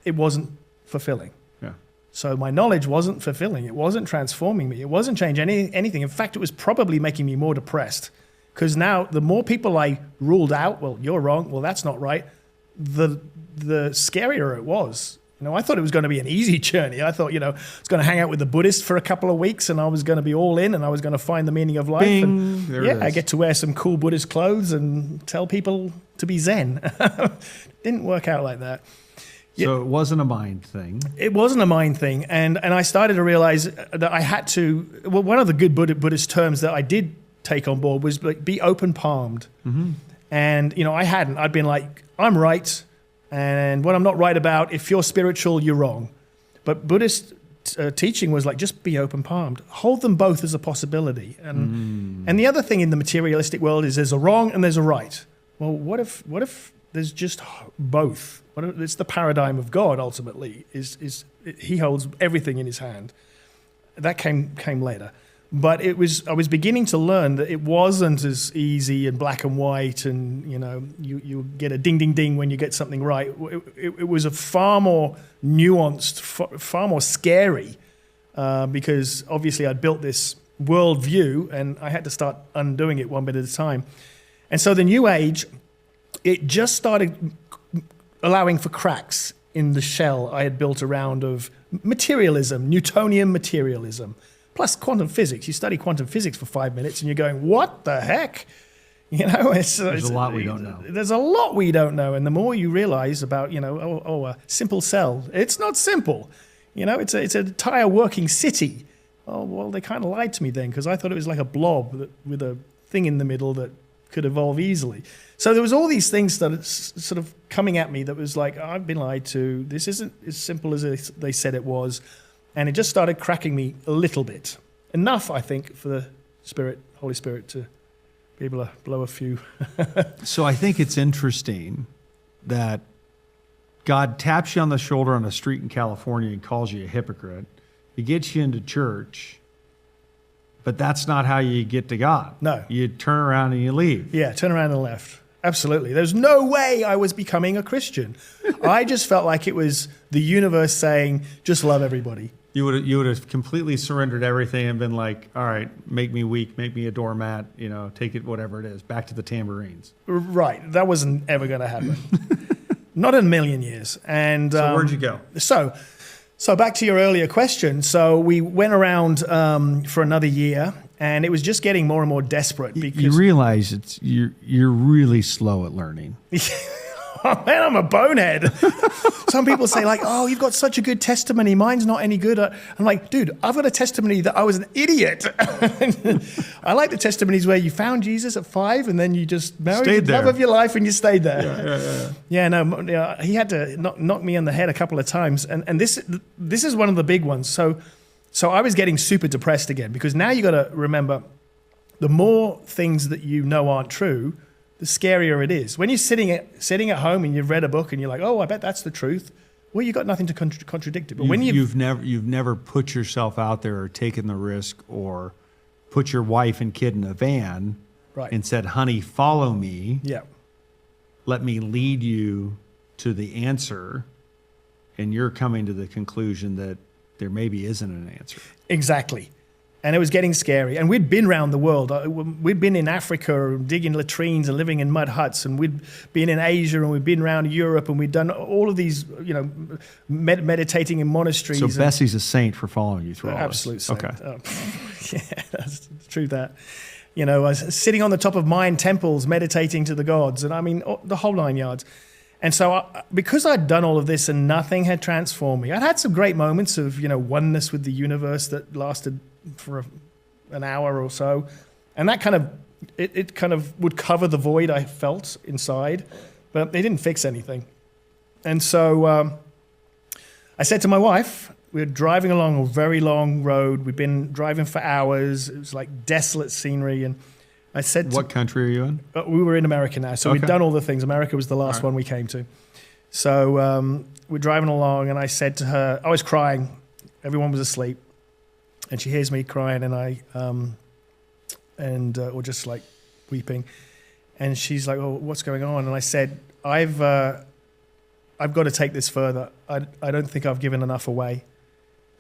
S2: it wasn't fulfilling.
S1: Yeah.
S2: So my knowledge wasn't fulfilling. It wasn't transforming me. It wasn't changing anything. In fact, it was probably making me more depressed. Because now the more people I ruled out, well, you're wrong, well, that's not right, the scarier it was. I thought it was going to be an easy journey. I thought, I was going to hang out with the Buddhists for a couple of weeks, and I was going to be all in, and I was going to find the meaning of life.
S1: Bing,
S2: and
S1: there it is.
S2: I get to wear some cool Buddhist clothes and tell people to be Zen. Didn't work out like that.
S1: So it wasn't a mind thing.
S2: It wasn't a mind thing. And I started to realize that I had to, well, one of the good Buddhist terms that I did take on board was like, be open-palmed. Mm-hmm. And, I hadn't. I'd been like, I'm right. And what I'm not right about, if you're spiritual, you're wrong. But Buddhist teaching was like, just be open-palmed. Hold them both as a possibility. And the other thing in the materialistic world is there's a wrong and there's a right. Well, what if there's just both? It's the paradigm of God, ultimately. He holds everything in his hand. That came later. But I was beginning to learn that it wasn't as easy and black and white, and you get a ding ding ding when you get something right. It was a far more nuanced, far more scary, because obviously I'd built this worldview and I had to start undoing it one bit at a time. And so the New Age, it just started allowing for cracks in the shell I had built around of materialism, Newtonian materialism. Plus quantum physics. You study quantum physics for 5 minutes and you're going, what the heck? There's
S1: a lot we don't know.
S2: There's a lot we don't know. And the more you realize about, a simple cell, it's not simple. It's an entire working city. Oh, well, they kind of lied to me then, because I thought it was like a blob with a thing in the middle that could evolve easily. So there was all these things that sort of coming at me that was like, I've been lied to. This isn't as simple as they said it was. And it just started cracking me a little bit. Enough, I think, for the Holy Spirit to be able to blow a few.
S1: So I think it's interesting that God taps you on the shoulder on a street in California and calls you a hypocrite. He gets you into church, but that's not how you get to God.
S2: No.
S1: You turn around and you leave.
S2: Yeah, turn around and left. Absolutely. There's no way I was becoming a Christian. I just felt like it was the universe saying, just love everybody.
S1: You would have completely surrendered everything and been like, all right, make me weak, make me a doormat, take it, whatever it is, back to the tambourines.
S2: Right. That wasn't ever going to happen. Not in a million years. And
S1: so where'd you go?
S2: So back to your earlier question. So we went around for another year, and it was just getting more and more desperate. Because
S1: you realize you're really slow at learning.
S2: Oh, man, I'm a bonehead. Some people say like, oh, you've got such a good testimony. Mine's not any good. I'm like, dude, I've got a testimony that I was an idiot. I like the testimonies where you found Jesus at 5 and then you just married the love of your life and you stayed there. Yeah, he had to knock me on the head a couple of times. And this is one of the big ones. So I was getting super depressed again, because now you got to remember, the more things that you know aren't true, the scarier it is. When you're sitting at home and you've read a book and you're like, oh, I bet that's the truth. Well, you've got nothing to contradict it. But when you've
S1: never put yourself out there or taken the risk or put your wife and kid in a van,
S2: right,
S1: and said, honey, follow me.
S2: Yeah.
S1: Let me lead you to the answer. And you're coming to the conclusion that there maybe isn't an answer.
S2: Exactly. And it was getting scary. And we'd been around the world. We'd been in Africa digging latrines and living in mud huts. And we'd been in Asia, and we'd been around Europe, and we'd done all of these, meditating in monasteries.
S1: So Bessie's a saint for following you through all
S2: absolute
S1: this.
S2: saint.
S1: Okay.
S2: Yeah, that's true that. You know, I was sitting on the top of Mayan temples, meditating to the gods, and I mean, the whole 9 yards. And so because I'd done all of this and nothing had transformed me, I'd had some great moments of, oneness with the universe that lasted for an hour or so. And that kind of, it kind of would cover the void I felt inside, but they didn't fix anything. And so I said to my wife, we were driving along a very long road. We'd been driving for hours. It was like desolate scenery. And I said,
S1: what country are you in?
S2: We were in America now. So
S1: Okay.
S2: we'd done all the things. America was the last one we came to. So we're driving along, and I said to her, I was crying. Everyone was asleep. And she hears me crying, and or just like weeping. And she's like, oh, what's going on? And I said, I've got to take this further. I don't think I've given enough away.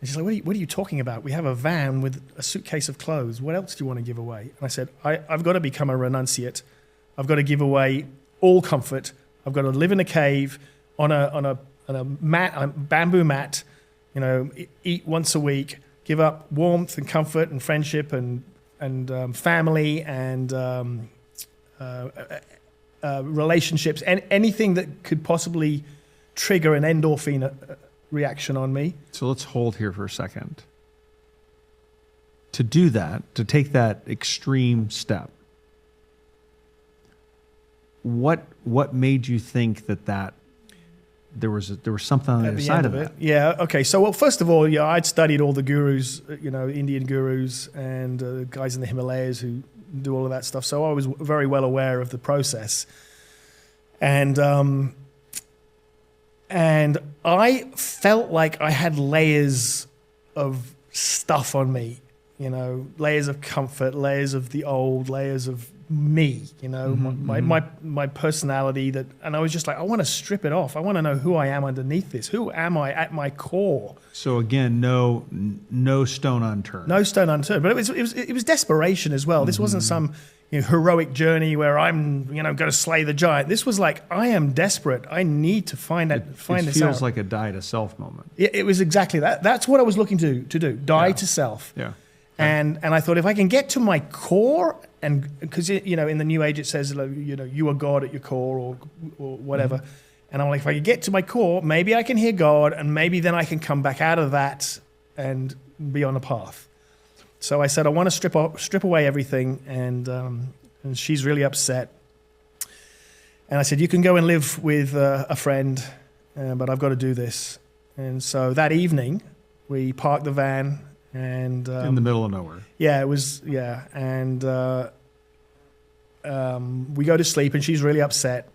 S2: And she's like, what are you talking about? We have a van with a suitcase of clothes. What else do you want to give away? And I said, I've got to become a renunciate. I've got to give away all comfort. I've got to live in a cave on a mat, a bamboo mat, eat once a week, give up warmth and comfort and friendship and family and relationships, and anything that could possibly trigger an endorphin reaction on me.
S1: So let's hold here for a second. To do that, to take that extreme step, what made you think that there was something on the other side of it?
S2: Yeah. Okay. So, well, first of all, I'd studied all the gurus, Indian gurus and guys in the Himalayas who do all of that stuff. So I was very well aware of the process, and I felt like I had layers of stuff on me, layers of comfort, layers of the old, layers of me, my personality and I was just like, I want to strip it off. I want to know who I am underneath this. Who am I at my core?
S1: So again, no stone unturned.
S2: No stone unturned. But it was desperation as well. This wasn't some heroic journey where I'm going to slay the giant. This was like, I am desperate. I need to find this out.
S1: It feels like a die to self moment.
S2: It was exactly that. That's what I was looking to do. Die to self.
S1: Yeah.
S2: And I thought, if I can get to my core, and because in the New Age it says you are God at your core or whatever, and I'm like, if I can get to my core, maybe I can hear God, and maybe then I can come back out of that and be on a path. So I said, I want to strip away everything, and she's really upset. And I said, you can go and live with a friend, but I've got to do this. And so that evening, we parked the van. And
S1: in the middle of nowhere.
S2: Yeah, it was. Yeah, and we go to sleep, and she's really upset.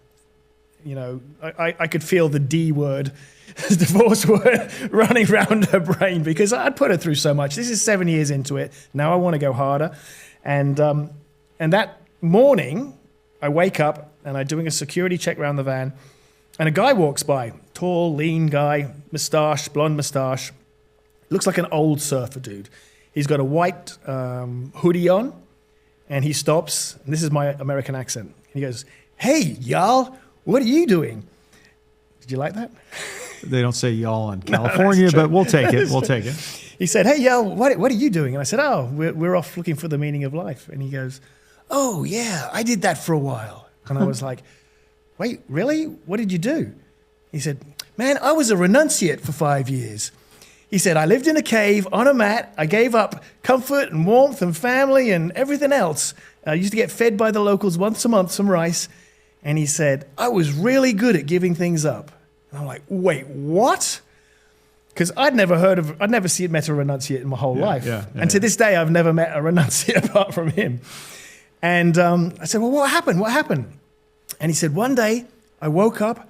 S2: I could feel the D word, divorce word, running around her brain because I'd put her through so much. This is 7 years into it. Now I want to go harder, and that morning I wake up and I'm doing a security check around the van, and a guy walks by, tall, lean guy, blonde moustache. Looks like an old surfer dude. He's got a white hoodie on, and he stops. And this is my American accent. He goes, "Hey, y'all, what are you doing?" Did you like that?
S1: They don't say y'all in California, but we'll take it. We'll take it.
S2: He said, "Hey, y'all, what are you doing?" And I said, "Oh, we're off looking for the meaning of life." And he goes, "Oh, yeah, I did that for a while." And I was like, "Wait, really? What did you do?" He said, "Man, I was a renunciate for 5 years." He said, I lived in a cave on a mat. I gave up comfort and warmth and family and everything else. I used to get fed by the locals once a month some rice. And he said, I was really good at giving things up. And I'm like, wait, what? Because I'd never met a renunciate in my whole life. And to this day, I've never met a renunciate apart from him. And I said, well, what happened? What happened? And he said, one day I woke up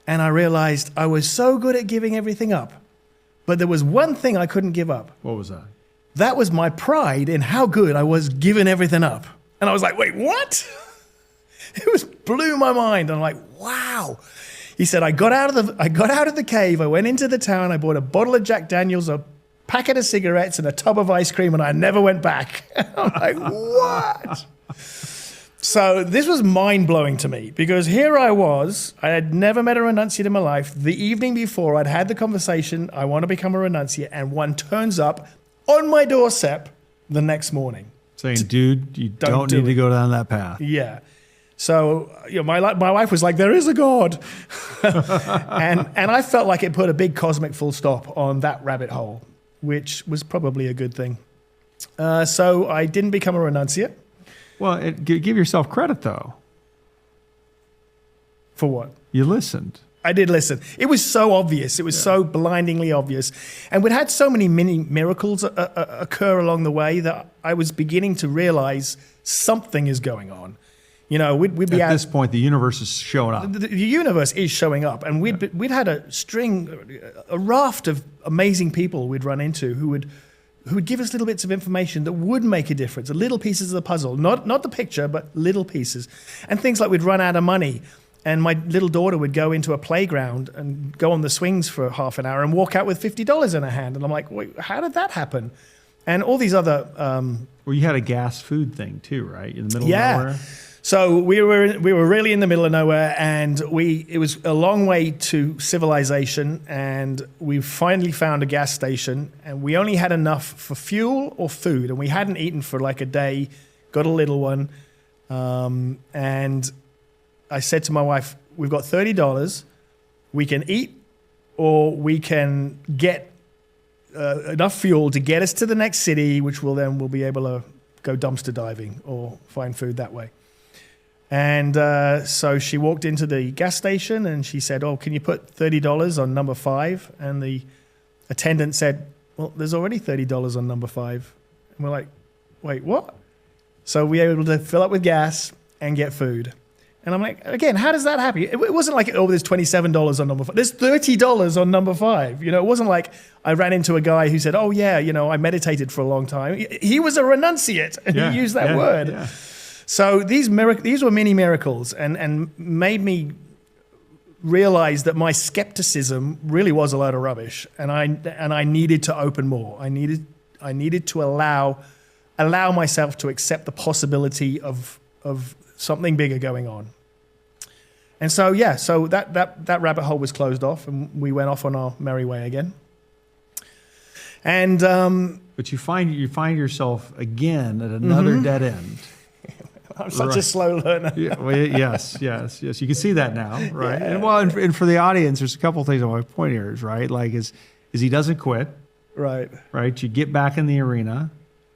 S2: and I realized I was so good at giving everything up. But there was one thing I couldn't give up.
S1: What was that?
S2: That was my pride in how good I was giving everything up. And I was like, wait, what? It blew my mind. I'm like, wow. He said, I got out of the cave. I went into the town. I bought a bottle of Jack Daniels, a packet of cigarettes, and a tub of ice cream, and I never went back. I'm like, what? So this was mind-blowing to me because here I was. I had never met a renunciate in my life. The evening before, I'd had the conversation, I want to become a renunciate, and one turns up on my doorstep the next morning.
S1: saying, dude, you don't
S2: do
S1: need to
S2: it.
S1: go down that path.
S2: Yeah. So my wife was like, there is a God. and I felt like it put a big cosmic full stop on that rabbit hole, which was probably a good thing. So I didn't become a renunciate.
S1: Well, give yourself credit, though.
S2: For what?
S1: You listened.
S2: I did listen. It was so obvious. It was so blindingly obvious. And we'd had so many mini miracles occur along the way that I was beginning to realize something is going on. You know, we'd be
S1: at this point, the universe is showing up.
S2: The universe is showing up. And we'd had a raft of amazing people we'd run into who would give us little bits of information that would make a difference, little pieces of the puzzle, not the picture, but little pieces. And things like we'd run out of money. And my little daughter would go into a playground and go on the swings for half an hour and walk out with $50 in her hand. And I'm like, wait, how did that happen? And all these other...
S1: Well, you had a gas food thing too, right? In the middle of nowhere?
S2: So we were really in the middle of nowhere, and it was a long way to civilization, and we finally found a gas station, and we only had enough for fuel or food, and we hadn't eaten for like a day, got a little one, and I said to my wife, we've got $30, we can eat, or we can get enough fuel to get us to the next city, which we'll be able to go dumpster diving or find food that way. And so she walked into the gas station and she said, oh, can you put $30 on number 5? And the attendant said, well, there's already $30 on number 5. And we're like, wait, what? So we were able to fill up with gas and get food. And I'm like, again, how does that happen? It wasn't like, oh, there's $27 on number 5. There's $30 on number 5. You know, it wasn't like I ran into a guy who said, oh, yeah, you know, I meditated for a long time. He was a renunciate, and he used that word.
S1: Yeah.
S2: So these were mini miracles and made me realize that my skepticism really was a load of rubbish, and I needed to open more. I needed to allow myself to accept the possibility of something bigger going on. And so that rabbit hole was closed off, and we went off on our merry way again. And
S1: but you find yourself again at another dead end.
S2: I'm such a slow learner.
S1: Yeah, well, yes. You can see that now, right? Yeah. And for the audience, there's a couple of things I want to point here. Is right, like is he doesn't quit.
S2: Right.
S1: You get back in the arena,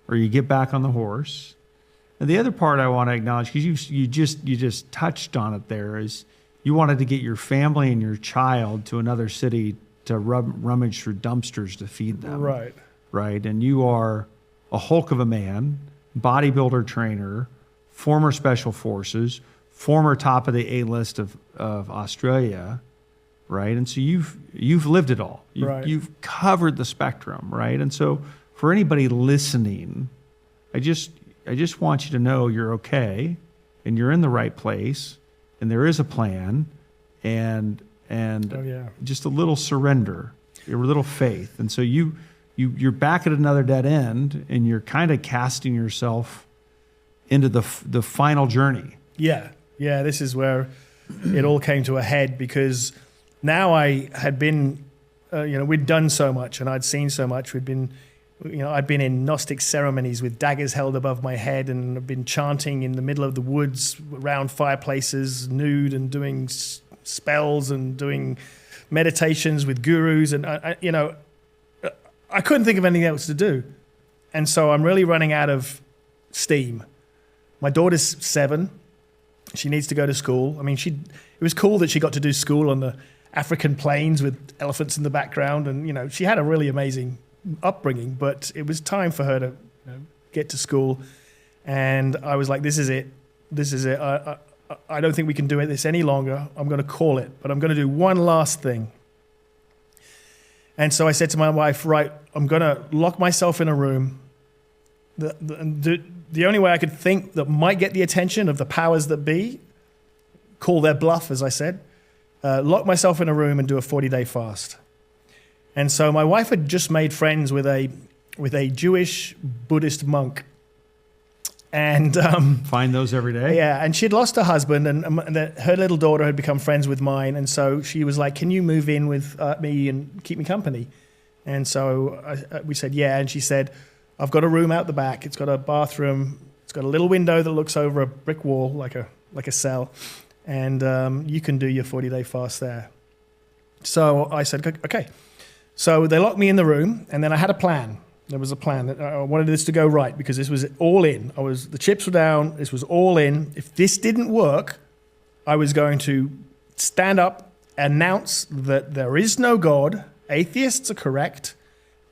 S1: or you get back on the horse. And the other part I want to acknowledge, because you just touched on it there, is you wanted to get your family and your child to another city to rummage through dumpsters to feed them. Right. And you are a hulk of a man, bodybuilder trainer, former special forces, former top of the A list of Australia, right? And so you've lived it all. You've covered the spectrum, right? And so for anybody listening, I just want you to know you're okay, and you're in the right place, and there is a plan, and just a little surrender, a little faith. And so you're back at another dead end, and you're kind of casting yourself into the final journey. Yeah.
S2: This is where it all came to a head, because now I had been, we'd done so much and I'd seen so much. I'd been in Gnostic ceremonies with daggers held above my head, and I've been chanting in the middle of the woods around fireplaces, nude, and doing spells and doing meditations with gurus. And I couldn't think of anything else to do. And so I'm really running out of steam. My daughter's 7. She needs to go to school. I mean, it was cool that she got to do school on the African plains with elephants in the background. And, she had a really amazing upbringing, but it was time for her to get to school. And I was like, this is it. I don't think we can do this any longer. I'm going to call it, but I'm going to do one last thing. And so I said to my wife, right, I'm going to lock myself in a room. The only way I could think that might get the attention of the powers that be, call their bluff, as I said, lock myself in a room and do a 40-day fast. And so my wife had just made friends with a Jewish Buddhist monk. And
S1: find those every day?
S2: Yeah, and she'd lost her husband, and her little daughter had become friends with mine. And so she was like, can you move in with me and keep me company? And so we said, yeah. And she said, I've got a room out the back. It's got a bathroom. It's got a little window that looks over a brick wall, like a cell, and you can do your 40-day fast there. So I said, okay. So they locked me in the room, and then I had a plan. There was a plan that I wanted this to go right because this was all in. The chips were down. This was all in. If this didn't work, I was going to stand up, announce that there is no God, atheists are correct,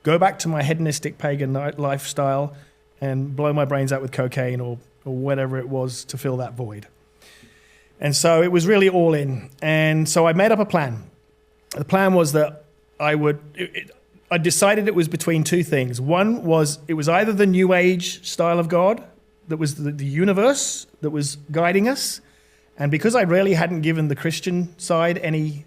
S2: go back to my hedonistic pagan lifestyle and blow my brains out with cocaine or whatever it was to fill that void. And so it was really all in. And so I made up a plan. The plan was that I decided it was between two things. One was it was either the New Age style of God that was the universe that was guiding us. And because I really hadn't given the Christian side any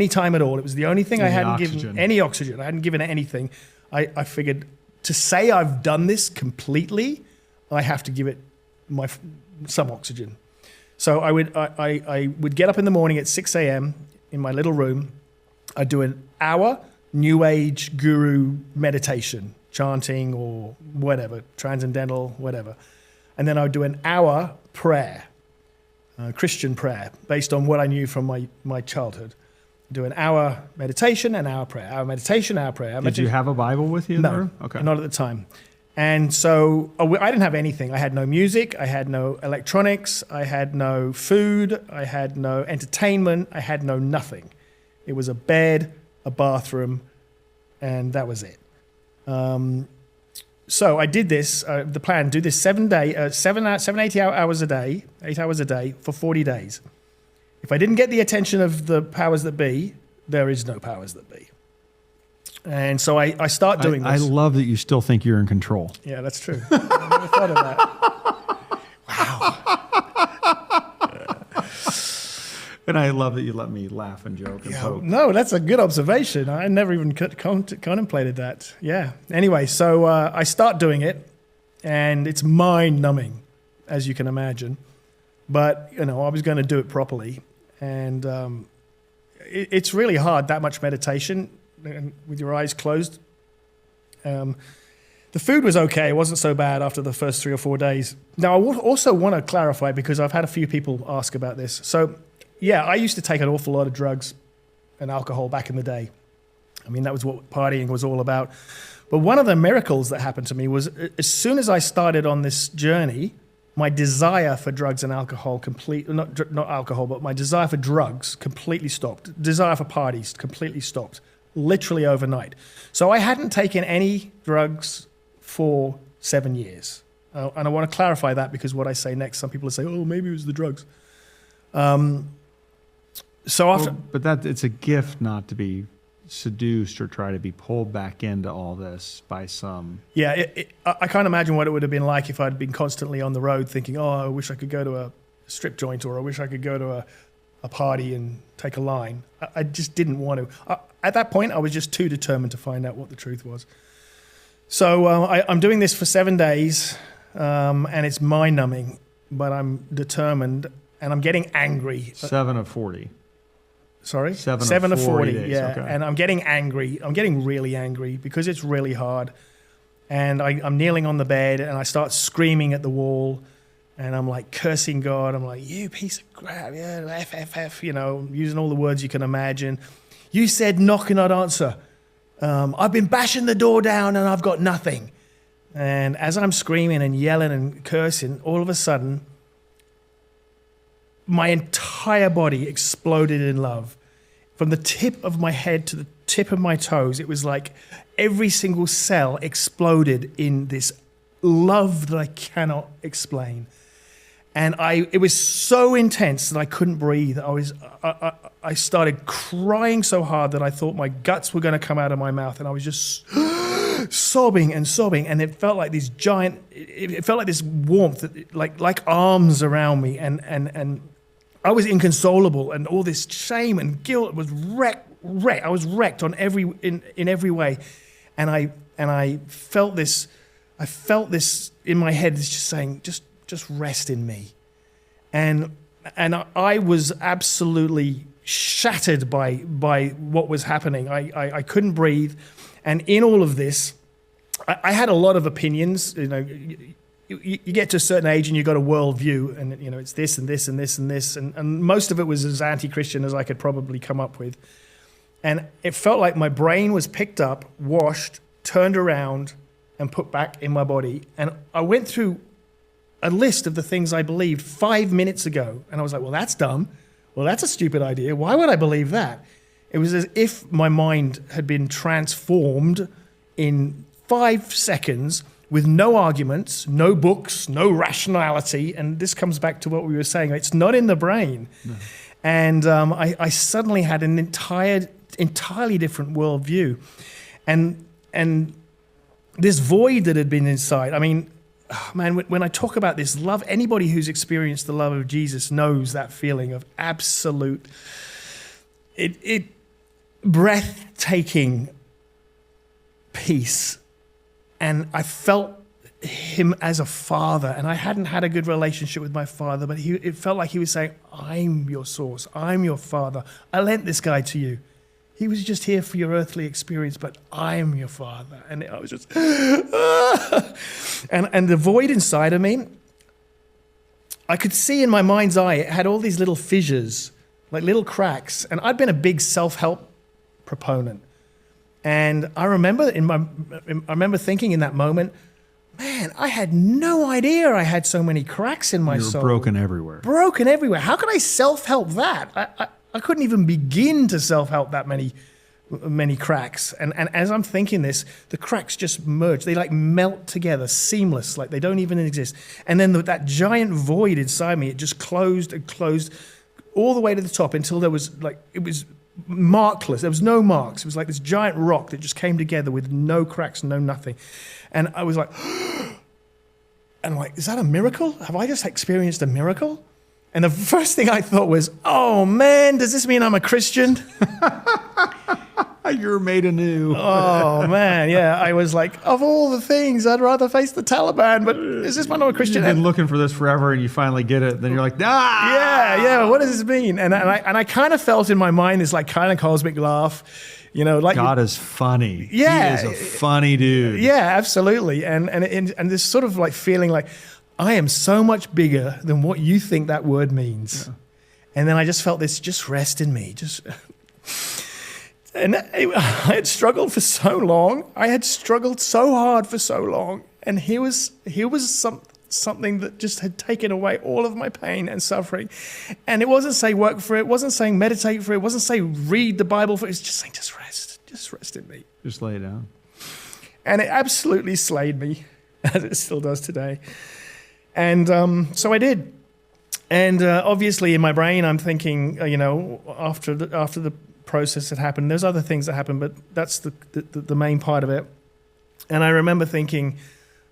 S2: time at all, it was the only thing I hadn't given any oxygen. I hadn't given it anything. I figured to say I've done this completely, I have to give it some oxygen. So I would get up in the morning at 6 a.m. in my little room. I'd do an hour New Age guru meditation, chanting or whatever, transcendental, whatever. And then I would do an hour prayer, Christian prayer, based on what I knew from my childhood. Do an hour meditation, an hour prayer, hour meditation, hour prayer.
S1: Did you have a Bible with you?
S2: No,
S1: there? Okay.
S2: Not at the time. And so I didn't have anything. I had no music. I had no electronics. I had no food. I had no entertainment. I had no nothing. It was a bed, a bathroom, and that was it. So I did this, the plan, do this 8 hours a day for 40 days. If I didn't get the attention of the powers that be, there is no powers that be. And so I start doing this.
S1: I love that you still think you're in control.
S2: Yeah, that's true. I never thought of that.
S1: Wow. And I love that you let me laugh and joke and poke.
S2: No, that's a good observation. I never even contemplated that. Yeah. Anyway, so I start doing it, and it's mind-numbing, as you can imagine. But, I was going to do it properly. And it's really hard, that much meditation with your eyes closed. The food was okay. It wasn't so bad after the first 3 or 4 days. Now, I also want to clarify, because I've had a few people ask about this. So, yeah, I used to take an awful lot of drugs and alcohol back in the day. I mean, that was what partying was all about. But one of the miracles that happened to me was as soon as I started on this journey, my desire for drugs and alcohol not alcohol, but my desire for drugs completely stopped. Desire for parties completely stopped, literally overnight. So I hadn't taken any drugs for 7 years. And I want to clarify that, because what I say next, some people say, oh, maybe it was the drugs.
S1: But it's a gift not to be seduced or try to be pulled back into all this by some.
S2: Yeah, I can't imagine what it would have been like if I'd been constantly on the road thinking, oh, I wish I could go to a strip joint, or I wish I could go to a party and take a line. I just didn't want to. At that point, I was just too determined to find out what the truth was. So I'm doing this for 7 days, and it's mind-numbing, but I'm determined, and I'm getting angry.
S1: 7 of 40.
S2: Sorry?
S1: 7 of 40 days,
S2: yeah.
S1: okay.
S2: And I'm getting angry. I'm getting really angry because it's really hard. And I'm kneeling on the bed, and I start screaming at the wall, and I'm like cursing God. I'm like, you piece of crap, yeah, F, using all the words you can imagine. You said knock and not answer. I've been bashing the door down, and I've got nothing. And as I'm screaming and yelling and cursing, all of a sudden, my entire body exploded in love. From the tip of my head to the tip of my toes, it was like every single cell exploded in this love that I cannot explain. And it was so intense that I couldn't breathe. I started crying so hard that I thought my guts were going to come out of my mouth, and I was just sobbing and sobbing, and it felt like this giant. It felt like this warmth, like arms around me, and I was inconsolable, and all this shame and guilt was wrecked. I was wrecked in every way, and I felt this. I felt this in my head, it's just saying, just rest in me, and I was absolutely shattered by what was happening. I couldn't breathe, and in all of this, I had a lot of opinions. You get to a certain age and you've got a worldview, and it's this and this and this and this, and most of it was as anti-Christian as I could probably come up with. And it felt like my brain was picked up, washed, turned around, and put back in my body. And I went through a list of the things I believed 5 minutes ago, and I was like, well, that's dumb. Well, that's a stupid idea. Why would I believe that? It was as if my mind had been transformed in 5 seconds with no arguments, no books, no rationality. And this comes back to what we were saying. It's not in the brain. No. And I suddenly had an entirely different worldview. And this void that had been inside, I mean, man, when I talk about this love, anybody who's experienced the love of Jesus knows that feeling of absolute, breathtaking peace. And I felt him as a father, and I hadn't had a good relationship with my father, but it felt like he was saying, I'm your source, I'm your father. I lent this guy to you. He was just here for your earthly experience, but I am your father. And I was just, and the void inside of me, I could see in my mind's eye, it had all these little fissures, like little cracks. And I'd been a big self-help proponent. And I remember thinking in that moment, man, I had no idea I had so many cracks in my soul.
S1: Broken everywhere.
S2: Broken everywhere. How could I self-help that? I couldn't even begin to self-help that many cracks. And as I'm thinking this, the cracks just merge. They like melt together, seamless, like they don't even exist. And then that giant void inside me, it just closed and closed all the way to the top until it was markless. There was no marks. It was like this giant rock that just came together with no cracks, no nothing. And I was like, and I'm like, is that a miracle? Have I just experienced a miracle? And the first thing I thought was, oh man, does this mean I'm a Christian?
S1: You're made anew.
S2: Oh man, yeah. I was like, of all the things, I'd rather face the Taliban, but is this one I'm a Christian?
S1: You've been looking for this forever, and you finally get it. Then you're like, ah!
S2: Yeah. What does this mean? And I kind of felt in my mind this like kind of cosmic laugh, like
S1: God is funny.
S2: Yeah,
S1: he is a funny dude.
S2: Yeah, absolutely. And this sort of like feeling like I am so much bigger than what you think that word means. Yeah. And then I just felt this just rest in me, And I had struggled for so long. I had struggled so hard for so long. And here was something that just had taken away all of my pain and suffering. And it wasn't saying work for it. It wasn't saying meditate for it. It wasn't saying read the Bible for it. It was just saying just rest in me.
S1: Just lay down.
S2: And it absolutely slayed me, as it still does today. And so I did. And obviously in my brain, I'm thinking, after the process had happened, there's other things that happened, but that's the main part of it. And I remember thinking,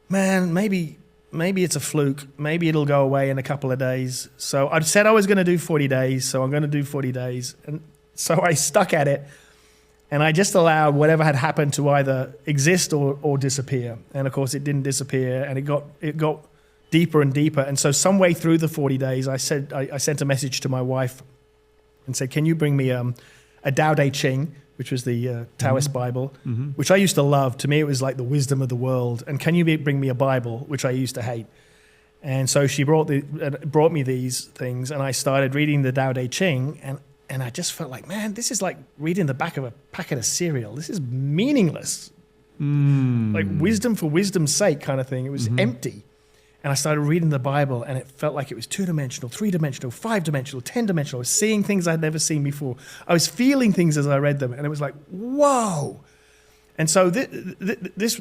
S2: man, maybe it's a fluke. Maybe it'll go away in a couple of days. So I said I was going to do 40 days, so I'm going to do 40 days. And so I stuck at it, and I just allowed whatever had happened to either exist or disappear. And of course, it didn't disappear, and it got deeper and deeper. And so some way through the 40 days, I sent a message to my wife and said, can you bring me a Tao Te Ching, which was the Taoist Bible, which I used to love. To me, it was like the wisdom of the world. And can you bring me a Bible, which I used to hate? And so she brought me these things, and I started reading the Tao Te Ching, and I just felt like, man, this is like reading the back of a packet of cereal. This is meaningless. Like wisdom for wisdom's sake kind of thing. It was empty. And I started reading the Bible, and it felt like it was 2-dimensional, 3-dimensional, 5-dimensional, 10-dimensional. I was seeing things I'd never seen before. I was feeling things as I read them, and it was like, whoa. And so this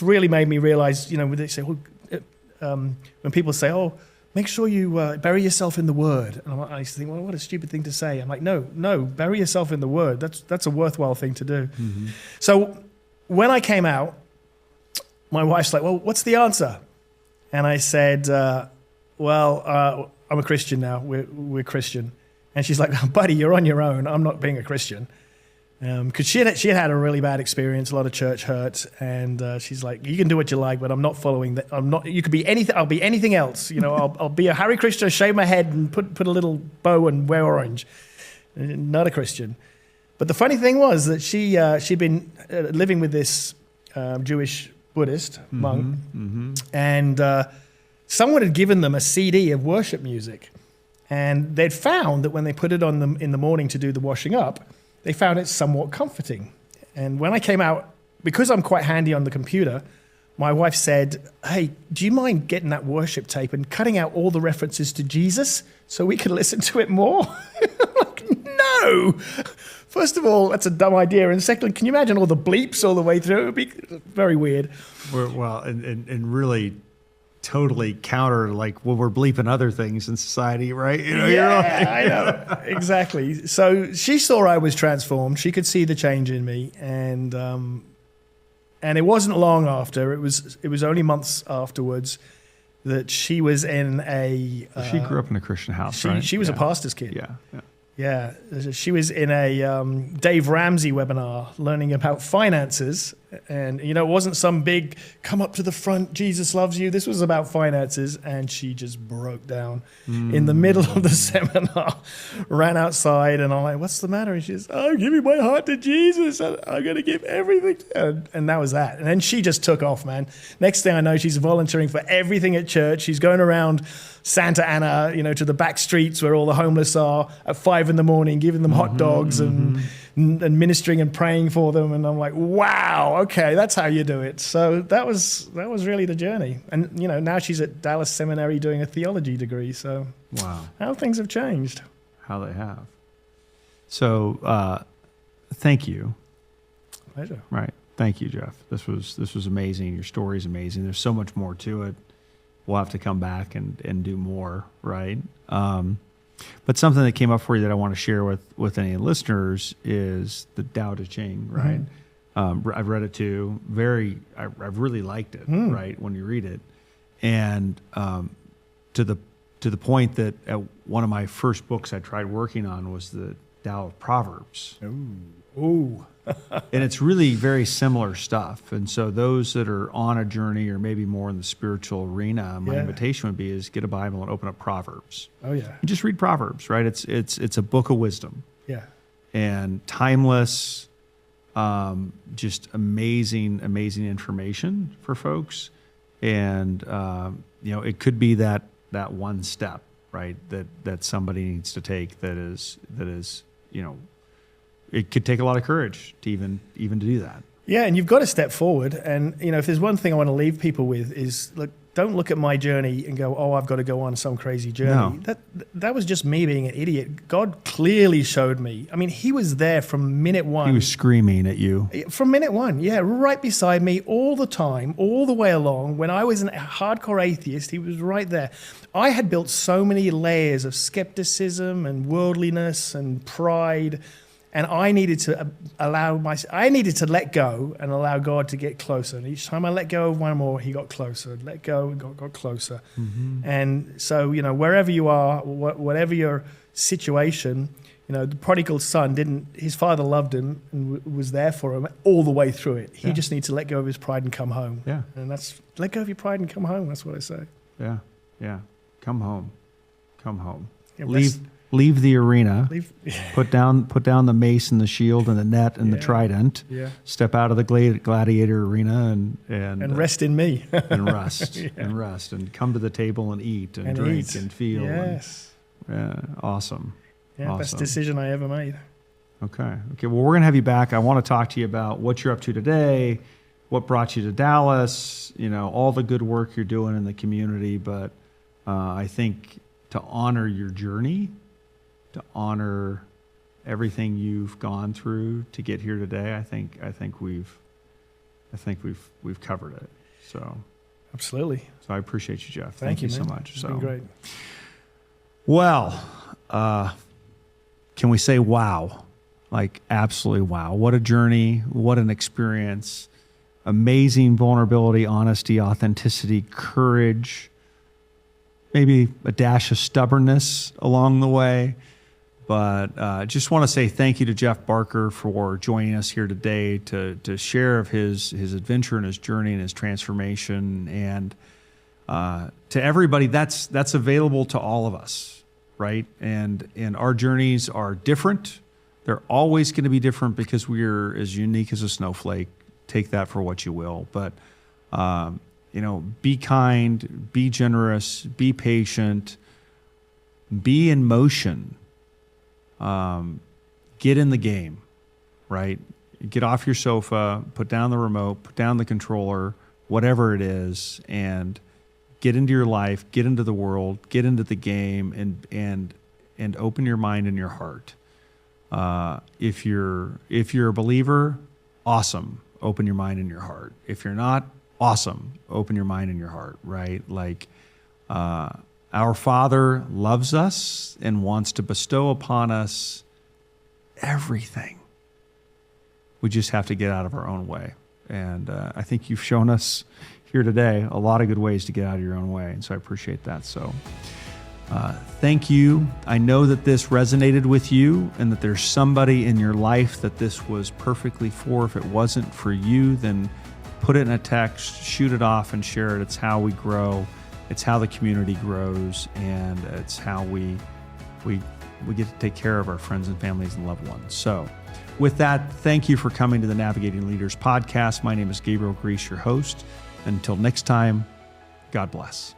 S2: really made me realize, when they say, when people say, oh, make sure you bury yourself in the Word. And I used to think, well, what a stupid thing to say. I'm like, no, bury yourself in the Word. That's a worthwhile thing to do. So when I came out, my wife's like, well, what's the answer? And I said, I'm a Christian now. We're Christian. And she's like, buddy, you're on your own. I'm not being a Christian. Because she had a really bad experience, a lot of church hurt. And she's like, you can do what you like, but I'm not following that. You could be anything. I'll be anything else. I'll be a Hare Krishna, shave my head and put a little bow and wear orange. Not a Christian. But the funny thing was that she'd been living with this Jewish Buddhist monk, and someone had given them a CD of worship music, and they'd found that when they put it on them in the morning to do the washing up, they found it somewhat comforting. And when I came out, because I'm quite handy on the computer, my wife said, "Hey, do you mind getting that worship tape and cutting out all the references to Jesus so we can listen to it more?" I'm like, no. First of all, that's a dumb idea. And secondly, can you imagine all the bleeps all the way through? It would be very weird.
S1: Well, and really totally counter like when we're bleeping other things in society, right? You know,
S2: I know. Exactly. So she saw I was transformed. She could see the change in me. And it wasn't long after, it was only months afterwards that she was in a...
S1: she grew up in a Christian house, right?
S2: She was a pastor's kid.
S1: Yeah.
S2: Yeah, she was in a Dave Ramsey webinar learning about finances. And, you know, it wasn't some big, come up to the front, Jesus loves you. This was about finances. And she just broke down in the middle of the seminar, ran outside. And I'm like, what's the matter? And she says, I'm giving my heart to Jesus. I'm going to give everything. And that was that. And then she just took off, man. Next thing I know, she's volunteering for everything at church. She's going around Santa Ana, you know, to the back streets where all the homeless are at 5 a.m, giving them hot dogs and ministering and praying for them. And I'm like, wow, okay, that's how you do it. So that was really the journey. And, you know, now she's at Dallas Seminary doing a theology degree. So
S1: wow,
S2: how things have changed.
S1: How they have. So thank you.
S2: Pleasure.
S1: Right. Thank you, Geoff. This was amazing. Your story's amazing. There's so much more to it. We'll have to come back and do more, right? But something that came up for you that I want to share with any listeners is the Tao Te Ching, right? I've read it too. I've really liked it, right? When you read it, and to the point that one of my first books I tried working on was the Tao of Proverbs.
S2: Ooh.
S1: And it's really very similar stuff. And so those that are on a journey or maybe more in the spiritual arena, my invitation would be is get a Bible and open up Proverbs.
S2: Oh, yeah.
S1: And just read Proverbs, right? It's a book of wisdom.
S2: Yeah.
S1: And timeless, just amazing information for folks. And, you know, it could be that one step, right, that somebody needs to take that is, you know, it could take a lot of courage to even to do that.
S2: Yeah, and you've got to step forward. And, you know, if there's one thing I want to leave people with is, look, don't look at my journey and go, oh, I've got to go on some crazy journey. No. That was just me being an idiot. God clearly showed me. I mean, he was there from minute one.
S1: He was screaming at you.
S2: From minute one, yeah, right beside me all the time, all the way along. When I was a hardcore atheist, he was right there. I had built so many layers of skepticism and worldliness and pride. And I needed to let go and allow God to get closer. And each time I let go of one more, he got closer. Let go, and God got closer. And so, you know, wherever you are, whatever your situation, you know, the prodigal son his father loved him and was there for him all the way through it. He just needs to let go of his pride and come home.
S1: Yeah.
S2: And let go of your pride and come home. That's what I say.
S1: Yeah. Yeah. Come home. Come home.
S2: Yeah,
S1: Leave the arena. Put down the mace and the shield and the net and the trident.
S2: Yeah.
S1: Step out of the gladiator arena and
S2: rest in me.
S1: and rest and rest and come to the table and eat and drink and feel.
S2: Yes.
S1: Awesome.
S2: Yeah,
S1: awesome.
S2: Best decision I ever made.
S1: Okay. Well, we're gonna have you back. I want to talk to you about what you're up to today, what brought you to Dallas. You know, all the good work you're doing in the community. But I think to honor your journey, to honor everything you've gone through to get here today, I think we've covered it. So
S2: absolutely.
S1: So I appreciate you, Geoff.
S2: Thank you
S1: so
S2: man.
S1: much.
S2: It's been great.
S1: Well, can we say wow? Like absolutely wow. What a journey, what an experience. Amazing vulnerability, honesty, authenticity, courage, maybe a dash of stubbornness along the way. But just want to say thank you to Geoff Barker for joining us here today to share of his adventure and his journey and his transformation. And to everybody, that's available to all of us, right? And our journeys are different. They're always going to be different because we're as unique as a snowflake. Take that for what you will. But Be kind, be generous, be patient, be in motion. Get in the game, right? Get off your sofa, put down the remote, put down the controller, whatever it is, and get into your life, get into the world, get into the game, and open your mind and your heart. If you're a believer, awesome. Open your mind and your heart. If you're not, awesome. Open your mind and your heart, right? Like, our Father loves us and wants to bestow upon us everything. We just have to get out of our own way. And I think you've shown us here today a lot of good ways to get out of your own way. And so I appreciate that. So thank you. I know that this resonated with you and that there's somebody in your life that this was perfectly for. If it wasn't for you, then put it in a text, shoot it off and share it. It's how we grow. It's how the community grows. And it's how we get to take care of our friends and families and loved ones. So with that, thank you for coming to the Navigating Leaders podcast. My name is Gabriel Grease, your host. Until next time, God bless.